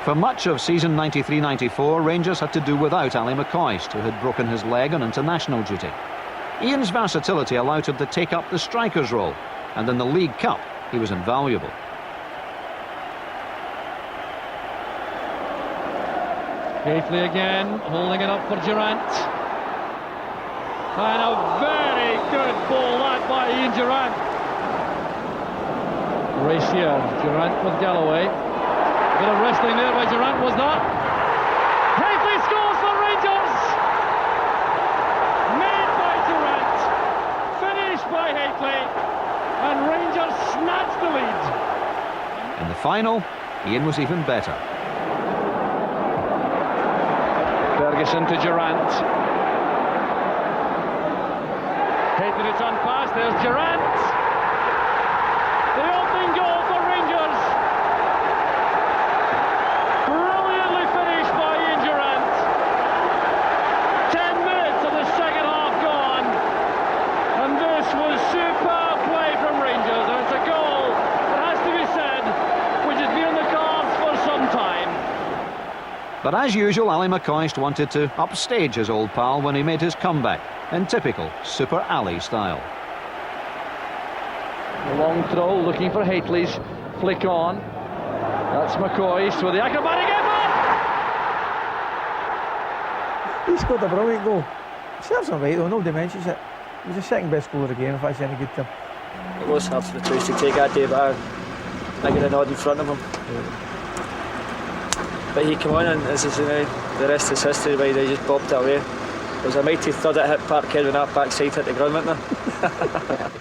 For much of season 93-94, Rangers had to do without Ali McCoist, who had broken his leg on international duty. Ian's versatility allowed him to take up the striker's role, and in the League Cup, he was invaluable. Hitley again, holding it up for Durrant. And a very good ball that by Ian Durrant. Race here, Durrant with Galloway. Bit of wrestling there by Durrant, was that? Hitley scores for Rangers! Made by Durrant, finished by Hitley, and Rangers snatched the lead. In the final, Ian was even better. Ferguson to Durrant. Hitley return pass, there's Durrant. The opening goal for Rangers. Brilliantly finished by Ian Durrant. 10 minutes of the second half gone. And this was superb play from Rangers. And it's a goal, it has to be said, which has been on the cards for some time. But as usual, Ali McCoist wanted to upstage his old pal when he made his comeback, in typical Super Ali style. The long throw, looking for Hitley's flick on. That's McCoist with the acrobatic effort! He scored a brilliant goal. Serves him right though, nobody mentions it. He was the second best goal of the game, if that's any good to him. It was hard for the Toys to take that day, but I get a nod in front of him. But he came on, and as I say, the rest is history. Right, they just bobbed it away. It was a mighty thud it hit Parkhead when that backside hit the ground, wasn't it?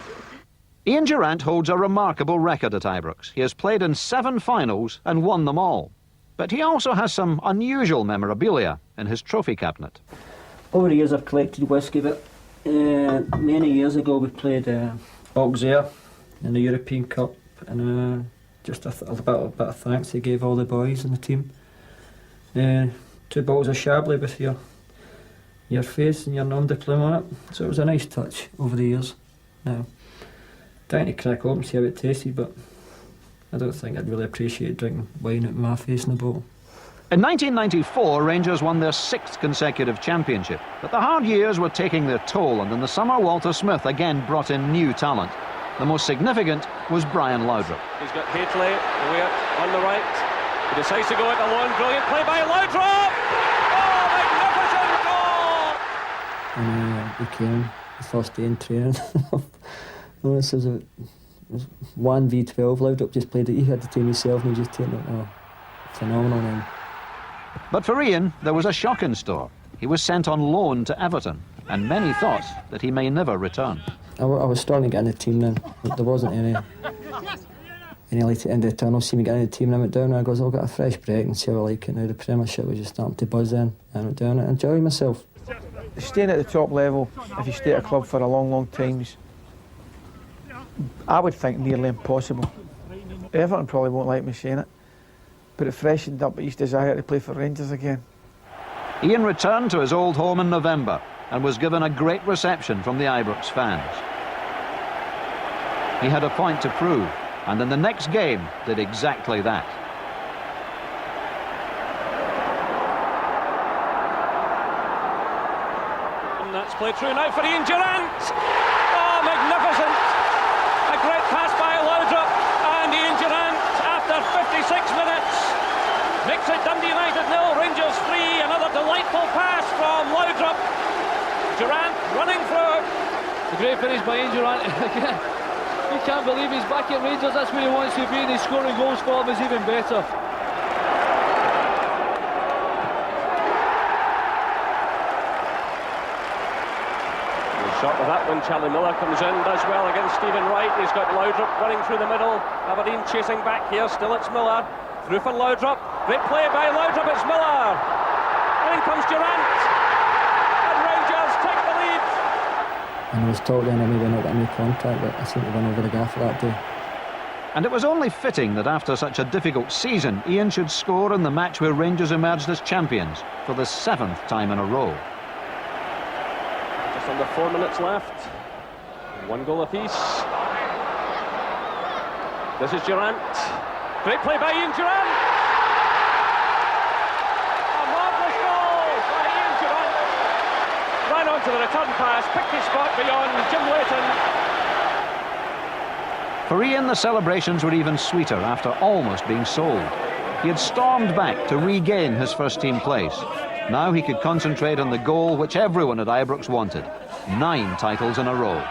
Ian Durrant holds a remarkable record at Ibrox. He has played in 7 finals and won them all. But he also has some unusual memorabilia in his trophy cabinet. Over the years I've collected whisky, but many years ago we played Auxerre in the European Cup, and just a bit of thanks they gave all the boys in the team. 2 bottles of Chablis with your face and your nom de plume on it, so it was a nice touch over the years. Now, trying to crack open, see how it tasted, but I don't think I'd really appreciate drinking wine out of my face in a bottle. In 1994, Rangers won their 6th consecutive championship, but the hard years were taking their toll, and in the summer Walter Smith again brought in new talent. The most significant was Brian Laudrup. He's got Haitley away on the right. He decides to go it alone. Brilliant play by Laudrup! Oh, magnificent goal! And he came the first day in training. This was 1v12. Laudrup just played it. He had the team himself and he just taken it. Oh, phenomenal then. But for Ian, there was a shock in store. He was sent on loan to Everton, and many thought that he may never return. I was starting to get in the team then. There wasn't any light at the end of the tunnel. See me getting in the team, and I went down and I goes, I'll get a fresh break and see how I like it now. The Premiership was just starting to buzz then. I went down and enjoyed myself. Staying at the top level, if you stay at a club for a long time, I would think nearly impossible. Everton probably won't like me saying it, but it freshened up his desire to play for Rangers again. Ian returned to his old home in November and was given a great reception from the Ibrox fans. He had a point to prove, and in the next game did exactly that. And that's played through now for Ian Durrant. Oh, magnificent! A great pass by Laudrup, and Ian Durrant, after 56 minutes, makes it Dundee United 0, Rangers 3. Another delightful pass from Laudrup. Durrant running through. A great finish by Ian Durrant. You can't believe he's back at Rangers. That's where he wants to be, and he's scoring goals for him is even better. Shot with that one. Charlie Miller comes in, does well against Stephen Wright. He's got Laudrup running through the middle. Aberdeen chasing back here. Still it's Miller. Through for Laudrup. Great play by Laudrup. It's Miller. In comes Durrant. And Rangers take the lead. And I was told then I maybe not got a new contract, but I seem to run over the gaffer that day. And it was only fitting that after such a difficult season, Ian should score in the match where Rangers emerged as champions for the 7th time in a row. Just under 4 minutes left. 1 goal apiece. This is Durrant. Great play by Ian Durrant. A marvellous goal by Ian Durrant. Ran onto the return pass, picked his spot beyond Jim Leighton. For Ian, the celebrations were even sweeter after almost being sold. He had stormed back to regain his first-team place. Now he could concentrate on the goal which everyone at Ibrox wanted. 9 titles in a row.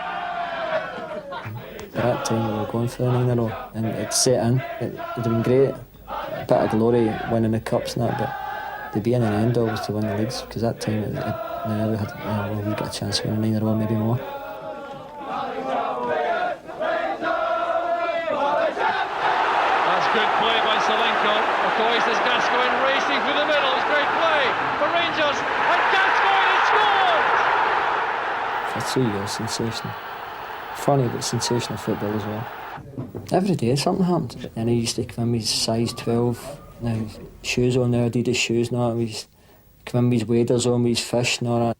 At that time we were going for the 9 in a row, and it set in. It would have been great, a bit of glory winning the cups and that, but the beginning and end all was to win the leagues, because that time we got a chance to win 9 in a row, maybe more. Good play by Solenko. McCoist is Gascoigne racing through the middle. It's great play for Rangers, and Gascoigne has scored! For 3 years, sensational. Funny, but sensational football as well. Every day something happened. And he used to come in with his size 12, now shoes on there, Adidas shoes and all that. He's come in with his waders on, with his fish and all that.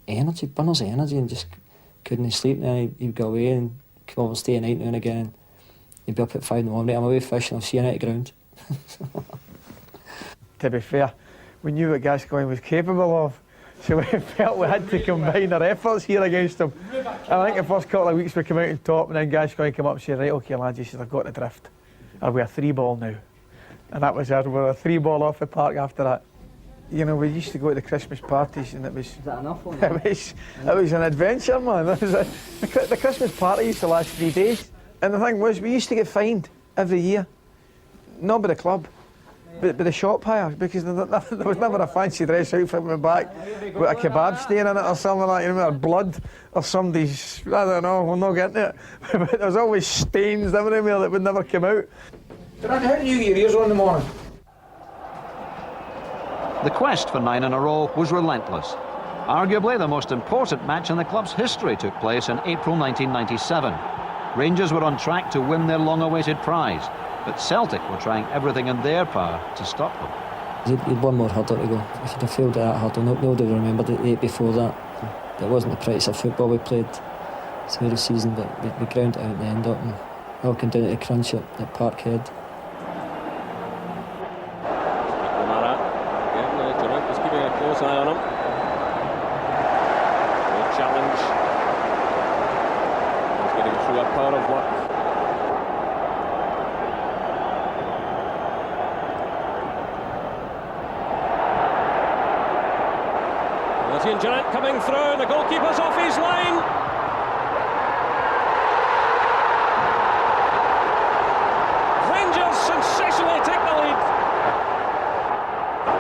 Energy, bundles of energy, and just couldn't sleep. Then he'd go away and come over and stay at night now and again. He'd be up at 5 in the morning, I'm away fishing, I'll see you out of the ground. To be fair, we knew what Gascoigne was capable of, so we felt we had to combine our efforts here against him. And I think the first couple of weeks we came out on top, and then Gascoigne came up and said, right, OK lads, he said, I've got the drift. Are we a 3-ball now? And that was it, we were a 3-ball off the park after that. You know, we used to go to the Christmas parties, and it was... Is that enough one? It was an adventure, man. The Christmas party used to last 3 days. And the thing was, we used to get fined every year. Not by the club, but by the shop hire, because there was never a fancy dress outfit in my back with a kebab stain in it or something like that, you know, or blood or somebody's, I don't know, we'll not get into it. But there was always stains everywhere that would never come out. How do you get your ears on in the morning? The quest for 9 in a row was relentless. Arguably the most important match in the club's history took place in April 1997. Rangers were on track to win their long-awaited prize, but Celtic were trying everything in their power to stop them. He'd one more hurdle to go. If he'd have failed at that hurdle, nobody would remember the 8 before that. It wasn't the prettiest of football we played through the season, but we ground it out at the end up and all came down to the crunch at Parkhead. Again, Durrant was keeping a close eye on him. Good challenge. He's getting through a power of luck. Ian Durrant coming through, the goalkeeper's off his line. Rangers sensationally take the lead.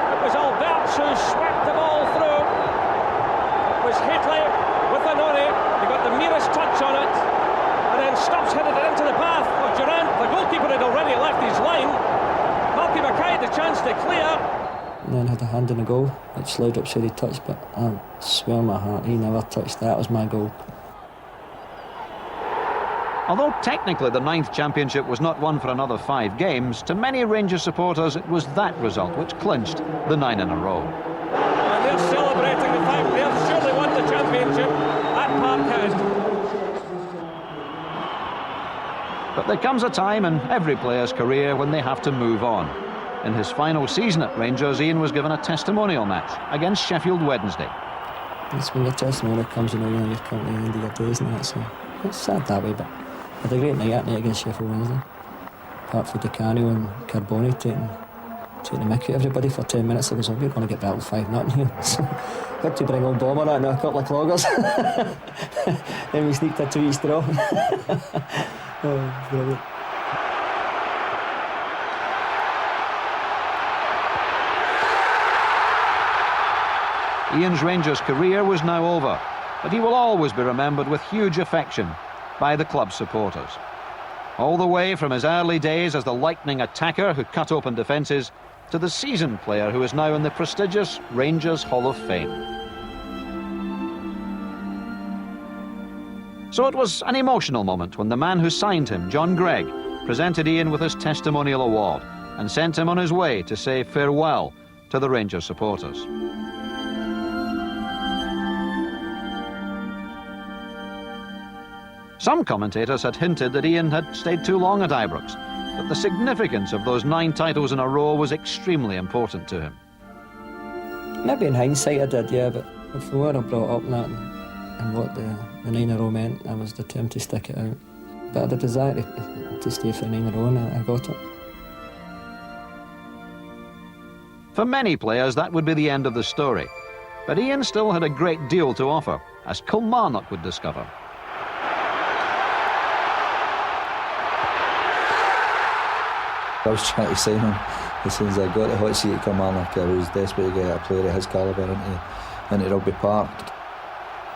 It was Alberts who swept the ball through. It was Heatley with the noni. He got the merest touch on it, and then Stubbs headed it into the path of Durrant. The goalkeeper had already left his line. Malky Mackay had the chance to clear. And then had a hand in the goal, which Laudrup said he touched, but I swear my heart, he never touched that. That was my goal. Although technically the 9th championship was not won for another 5 games, to many Rangers supporters it was that result which clinched the 9 in a row. And they're celebrating the fact they've surely won the championship at Parkhead. But there comes a time in every player's career when they have to move on. In his final season at Rangers, Ian was given a testimonial match against Sheffield Wednesday. It's when your testimonial comes, you know you're coming to the end of your days and that, so it's sad that way, but I had a great night at night against Sheffield Wednesday. Apart from DiCanio and Carboni taking the mick out of everybody for 10 minutes, I was like, we're going to get battled 5-0 here. So had to bring on Bomber out and a couple of cloggers. Then we sneaked a 2-each draw. Oh, brilliant. Ian's Rangers career was now over, but he will always be remembered with huge affection by the club's supporters. All the way from his early days as the lightning attacker who cut open defences to the seasoned player who is now in the prestigious Rangers Hall of Fame. So it was an emotional moment when the man who signed him, John Gregg, presented Ian with his testimonial award and sent him on his way to say farewell to the Rangers supporters. Some commentators had hinted that Ian had stayed too long at Ibrox, but the significance of those 9 titles in a row was extremely important to him. Maybe in hindsight I did, yeah, but from where I brought up and that and what the 9 in a row meant, I was determined to stick it out. But I had a desire to stay for 9 in a row and I got it. For many players that would be the end of the story, but Ian still had a great deal to offer, as Kilmarnock would discover. I was trying to sign him as soon as I got the hot seat at Kilmarnock. I was desperate to get a player of his calibre into Rugby Park.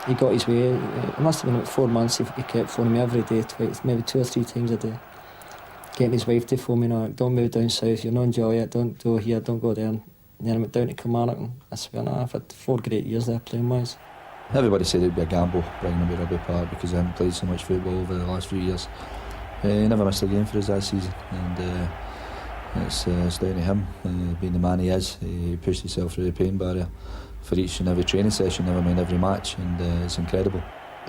He got his way. It must have been about 4 months he kept phoning me every day, twice, maybe 2 or 3 times a day. Getting his wife to phone me, no, don't move down south, you're not enjoying it, don't go here, don't go there. And then I went down to Kilmarnock and I swear, I've had 4 great years there playing wise. Everybody said it'd be a gamble bringing him to Rugby Park because I haven't played so much football over the last few years. He never missed a game for us that season, and it's down to him, being the man he is. He pushed himself through the pain barrier for each and every training session, never mind every match, and it's incredible.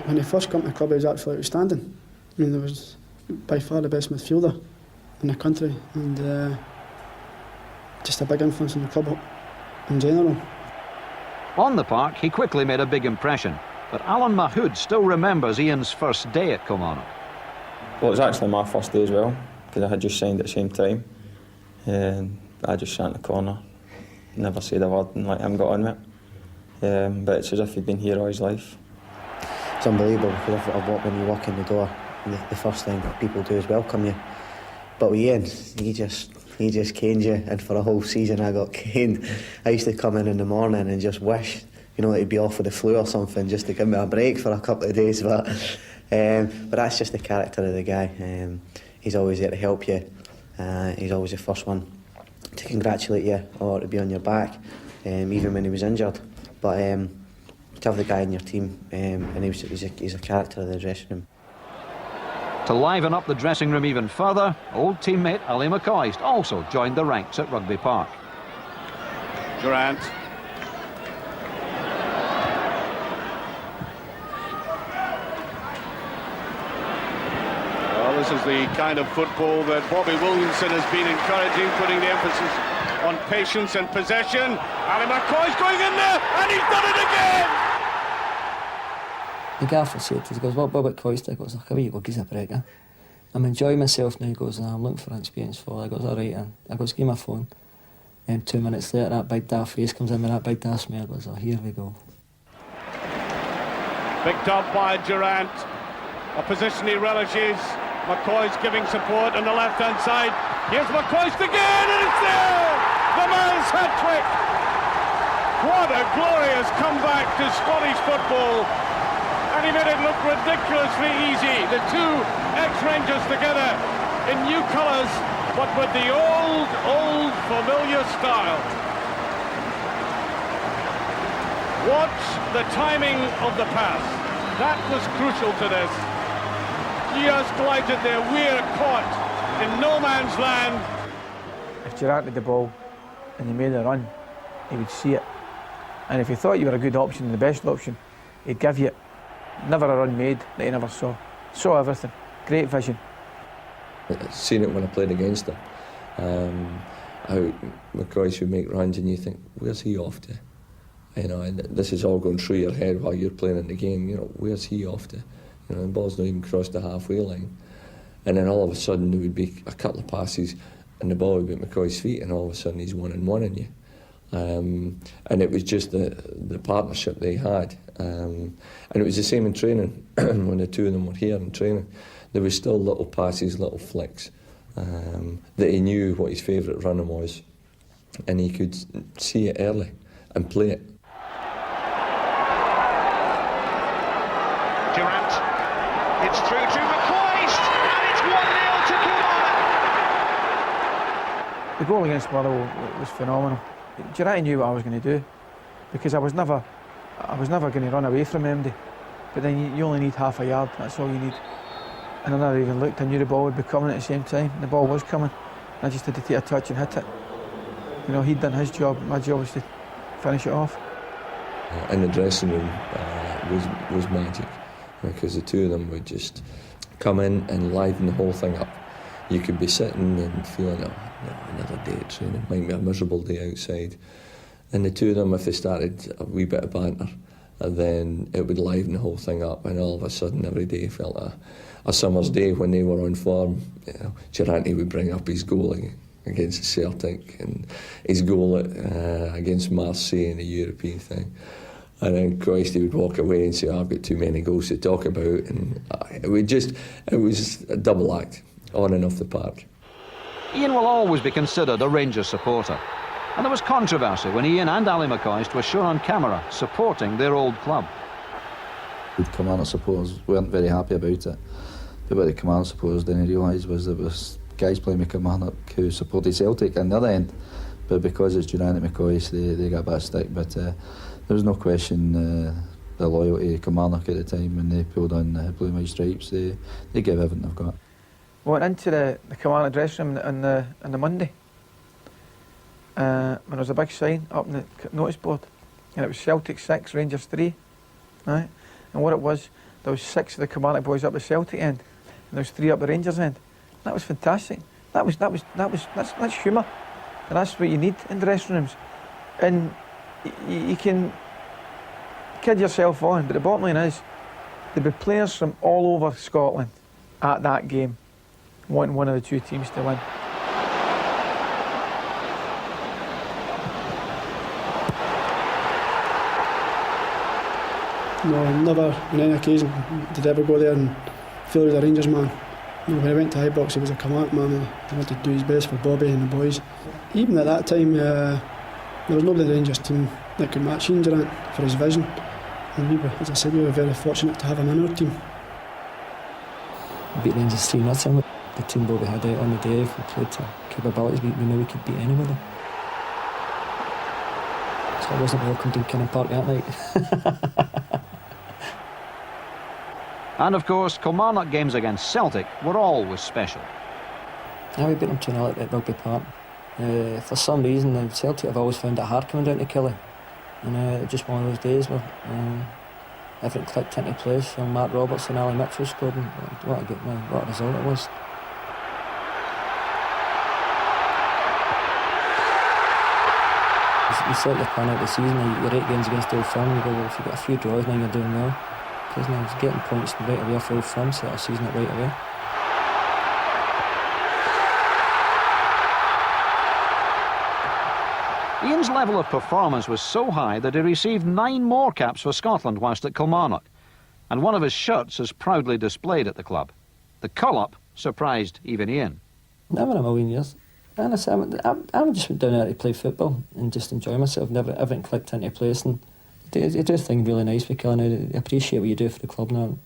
When he first came to the club, he was absolutely outstanding. I mean, he was by far the best midfielder in the country, and just a big influence in the club in general. On the park, he quickly made a big impression, but Alan Mahood still remembers Ian's first day at Kilmarnock. Well, it was actually my first day as well, because I had just signed at the same time. I just sat in the corner, never said a word, and let him get on with it. But it's as if he'd been here all his life. It's unbelievable, because when you walk in the door, the first thing people do is welcome you. But with Ian, he just caned you, and for a whole season I got caned. I used to come in the morning and just wish, that he'd be off with the flu or something, just to give me a break for a couple of days. But that's just the character of the guy. He's always there to help you. He's always the first one to congratulate you or to be on your back, even when he was injured. But to have the guy in your team, and he's a character of the dressing room. To liven up the dressing room even further, old teammate Ali McCoist also joined the ranks at Rugby Park. Durrant. Well, this is the kind of football that Bobby Williamson has been encouraging, putting the emphasis on patience and possession. Ali McCoist going in there, and he's done it again! The gaffer said to us, he goes, what about Coist? I goes, look, go give us a break. I'm enjoying myself now. He goes, I'm looking for an experience for. I goes, all right. I goes, give me my phone. And 2 minutes later, that big daft face comes in with that big daft smile. I goes, oh, here we go. Picked up by Durrant. A position he relishes. McCoist giving support on the left-hand side. Here's McCoist again, and it's there! The man's hat-trick! What a glorious comeback to Scottish football. And he made it look ridiculously easy. The two ex-Rangers together in new colours, but with the old familiar style. Watch the timing of the pass. That was crucial to this. Just glided there, we're caught in no man's land. If Durrant had the ball and he made a run, he would see it. And if he thought you were a good option and the best option, he'd give you it. Never a run made that he never saw. Saw everything. Great vision. I've seen it when I played against him. How McCoist would make runs and you think, where's he off to? You know, and this is all going through your head while you're playing in the game. You know, where's he off to? You know, the ball's not even crossed the halfway line. And then all of a sudden there would be a couple of passes and the ball would be at McCoist's feet and all of a sudden he's 1-on-1 on you. And it was just the partnership they had. And it was the same in training. When the two of them were here in training, there was still little passes, little flicks, that he knew what his favourite running was. And he could see it early and play it. Durrant, it's through to McCoist, and it's 1-0 to Kilmarnock. The goal against Motherwell was phenomenal. Durrant knew what I was going to do, because I was never going to run away from MD. But then you only need half a yard, that's all you need. And I never even looked, I knew the ball would be coming at the same time. The ball was coming, I just had to take a touch and hit it. You know, he'd done his job, my job was to finish it off. In the dressing room was magic, because the two of them would just come in and liven the whole thing up. You could be sitting and feeling, another day at training, might be a miserable day outside. And the two of them, if they started a wee bit of banter, then it would liven the whole thing up, and all of a sudden every day felt a summer's day when they were on form. You know, Durrant would bring up his goal against Celtic and his goal against Marseille in the European thing. And then Coist would walk away and say, I've got too many goals to talk about. And it was a double act, on and off the park. Ian will always be considered a Rangers supporter. And there was controversy when Ian and Ali McCoist were shown on camera supporting their old club. The Kilmarnock supporters weren't very happy about it. But what the Kilmarnock supporters didn't realise was there was guys playing with Kilmarnock who supported Celtic on the other end. But because it's Durrant and McCoist, they got a bit of stick. But there was no question the loyalty to Kilmarnock at the time when they pulled on the blue and white stripes. They gave everything they've got. We went into the Kilmarnock dressing room on the Monday. When there was a big sign up on the notice board, and it was Celtic 6, Rangers 3, right? And what it was, there was 6 of the Kilmarnock boys up the Celtic end, and there was 3 up the Rangers end. That was fantastic. That's humour, and that's what you need in dressing rooms. And you can kid yourself on, but the bottom line is, there'll be players from all over Scotland at that game, wanting one of the two teams to win. No, never on any occasion did I ever go there and feel he was a Rangers man. You know, when I went to Ibrox, he was a Kilmarnock man. He wanted to do his best for Bobby and the boys. Even at that time, there was nobody in the Rangers team that could match Ian Durrant for his vision. And we were, as I said, we were very fortunate to have him in our team. We beat Rangers 3-0. The team Bobby had out on the day, if we played to capabilities, we knew we could beat anybody. So I wasn't welcomed in Kilmarnock Park that night. And of course, Kilmarnock games against Celtic were always special. Yeah, we beat them 2-0 at Rugby Park. For some reason, Celtic have always found it hard coming down to Killie. And just one of those days where everything clicked into place. Mark Roberts and Ali Mitchell scored, and what a result it was. You set your plan out the season, you're 8 games against Old Firm, you go, well, if you've got a few draws now, you're doing well. isn't he? He's getting points right away off Old Firm, so season it right away. Ian's level of performance was so high that he received 9 more caps for Scotland whilst at Kilmarnock, and one of his shirts is proudly displayed at the club. The call-up surprised even Ian. Never in a million years. Honestly, I just went down there to play football and just enjoy myself. Everything clicked into place, and you do things really nice because I appreciate what you do for the club now.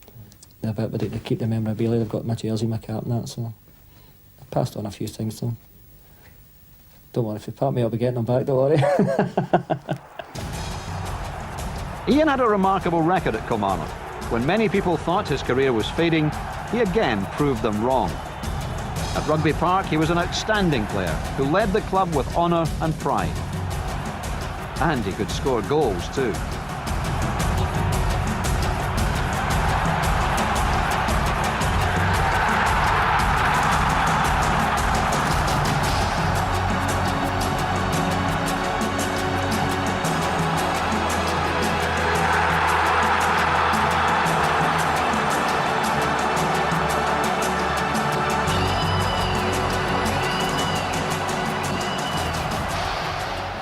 But they keep the memorabilia. They've got my jersey, my cap and that, so I passed on a few things to them. Don't worry, if you part me, I'll be getting them back, don't worry. Ian had a remarkable record at Kilmarnock. When many people thought his career was fading, he again proved them wrong. At Rugby Park, he was an outstanding player who led the club with honour and pride. And he could score goals too.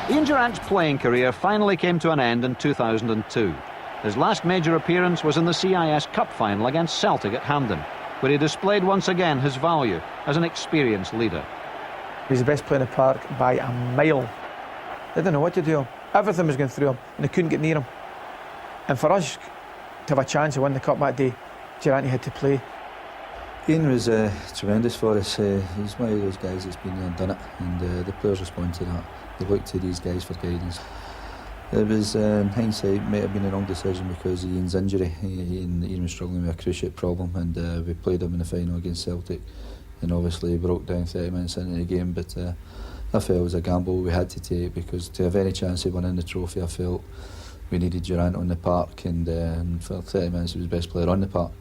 Ian Durrant's playing career finally came to an end in 2002. His last major appearance was in the CIS Cup final against Celtic at Hampden, where he displayed once again his value as an experienced leader. He's the best player in the park by a mile. They didn't know what to do. Everything was going through him, and they couldn't get near him. And for us to have a chance to win the cup that day, Durrant had to play. Ian was tremendous for us. He's one of those guys that's been there and done it, and the players respond to that. They look to these guys for guidance. It was, in hindsight, might have been a wrong decision because of Ian's injury. Ian was struggling with a cruciate problem, and we played him in the final against Celtic, and obviously he broke down 30 minutes into the game, but I felt it was a gamble we had to take because to have any chance of winning the trophy, I felt we needed Durrant on the park, and for 30 minutes he was the best player on the park.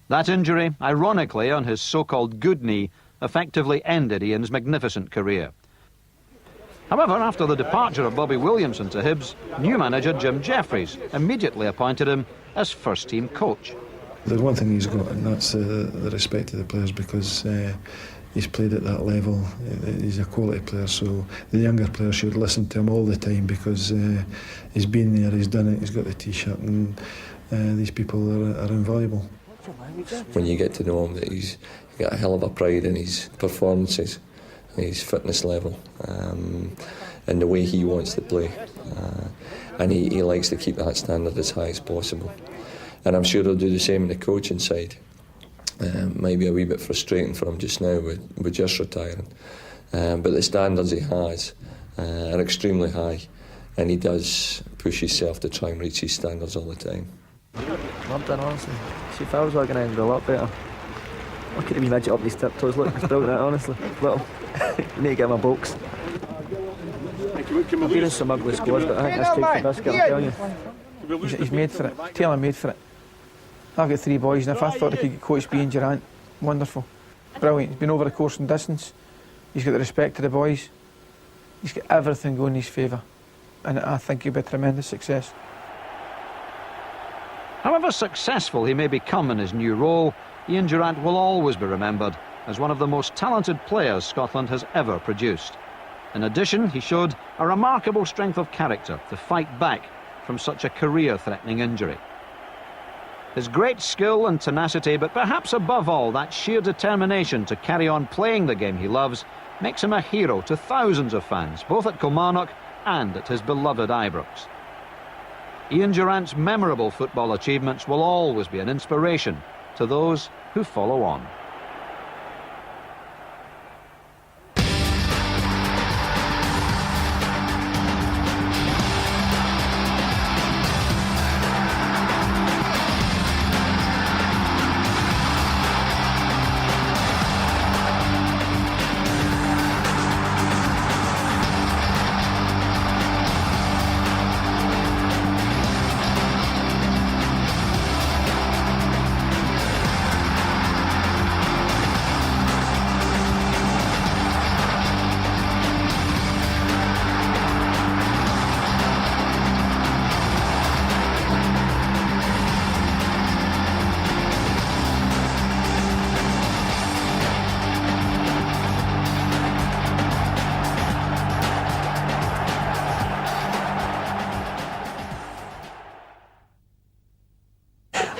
That injury, ironically on his so-called good knee, effectively ended Ian's magnificent career. However, after the departure of Bobby Williamson to Hibs, new manager Jim Jeffries immediately appointed him as first-team coach. There's one thing he's got, and that's the respect of the players, because he's played at that level. He's a quality player, so the younger players should listen to him all the time because he's been there, he's done it, he's got the T-shirt, and these people are invaluable. When you get to know him, that he's got a hell of a pride in his performances, his fitness level, and the way he wants to play, and he likes to keep that standard as high as possible. And I'm sure he'll do the same in the coaching side. Maybe a wee bit frustrating for him just now with just retiring, but the standards he has are extremely high, and he does push himself to try and reach his standards all the time. Loved it, honestly. See, if I was organised, it'd be a lot better. Look at the wee midget up these tiptoes, look, it's brilliant, honestly. Little. You need to get my box. I've been in some ugly squads, but I think this takes the biscuit, I'm telling you. He's made for it. Taylor made for it. I've got 3 boys, and if I thought I could get coached by Ian Durrant, wonderful. Brilliant. He's been over the course and distance. He's got the respect of the boys. He's got everything going in his favour. And I think he'll be a tremendous success. However successful he may become in his new role, Ian Durrant will always be remembered as one of the most talented players Scotland has ever produced. In addition, he showed a remarkable strength of character to fight back from such a career-threatening injury. His great skill and tenacity, but perhaps above all that sheer determination to carry on playing the game he loves, makes him a hero to thousands of fans, both at Kilmarnock and at his beloved Ibrox. Ian Durrant's memorable football achievements will always be an inspiration to those who follow on.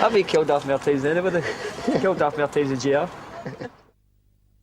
I'd be killed off more times than anybody. Killed off more times than JR.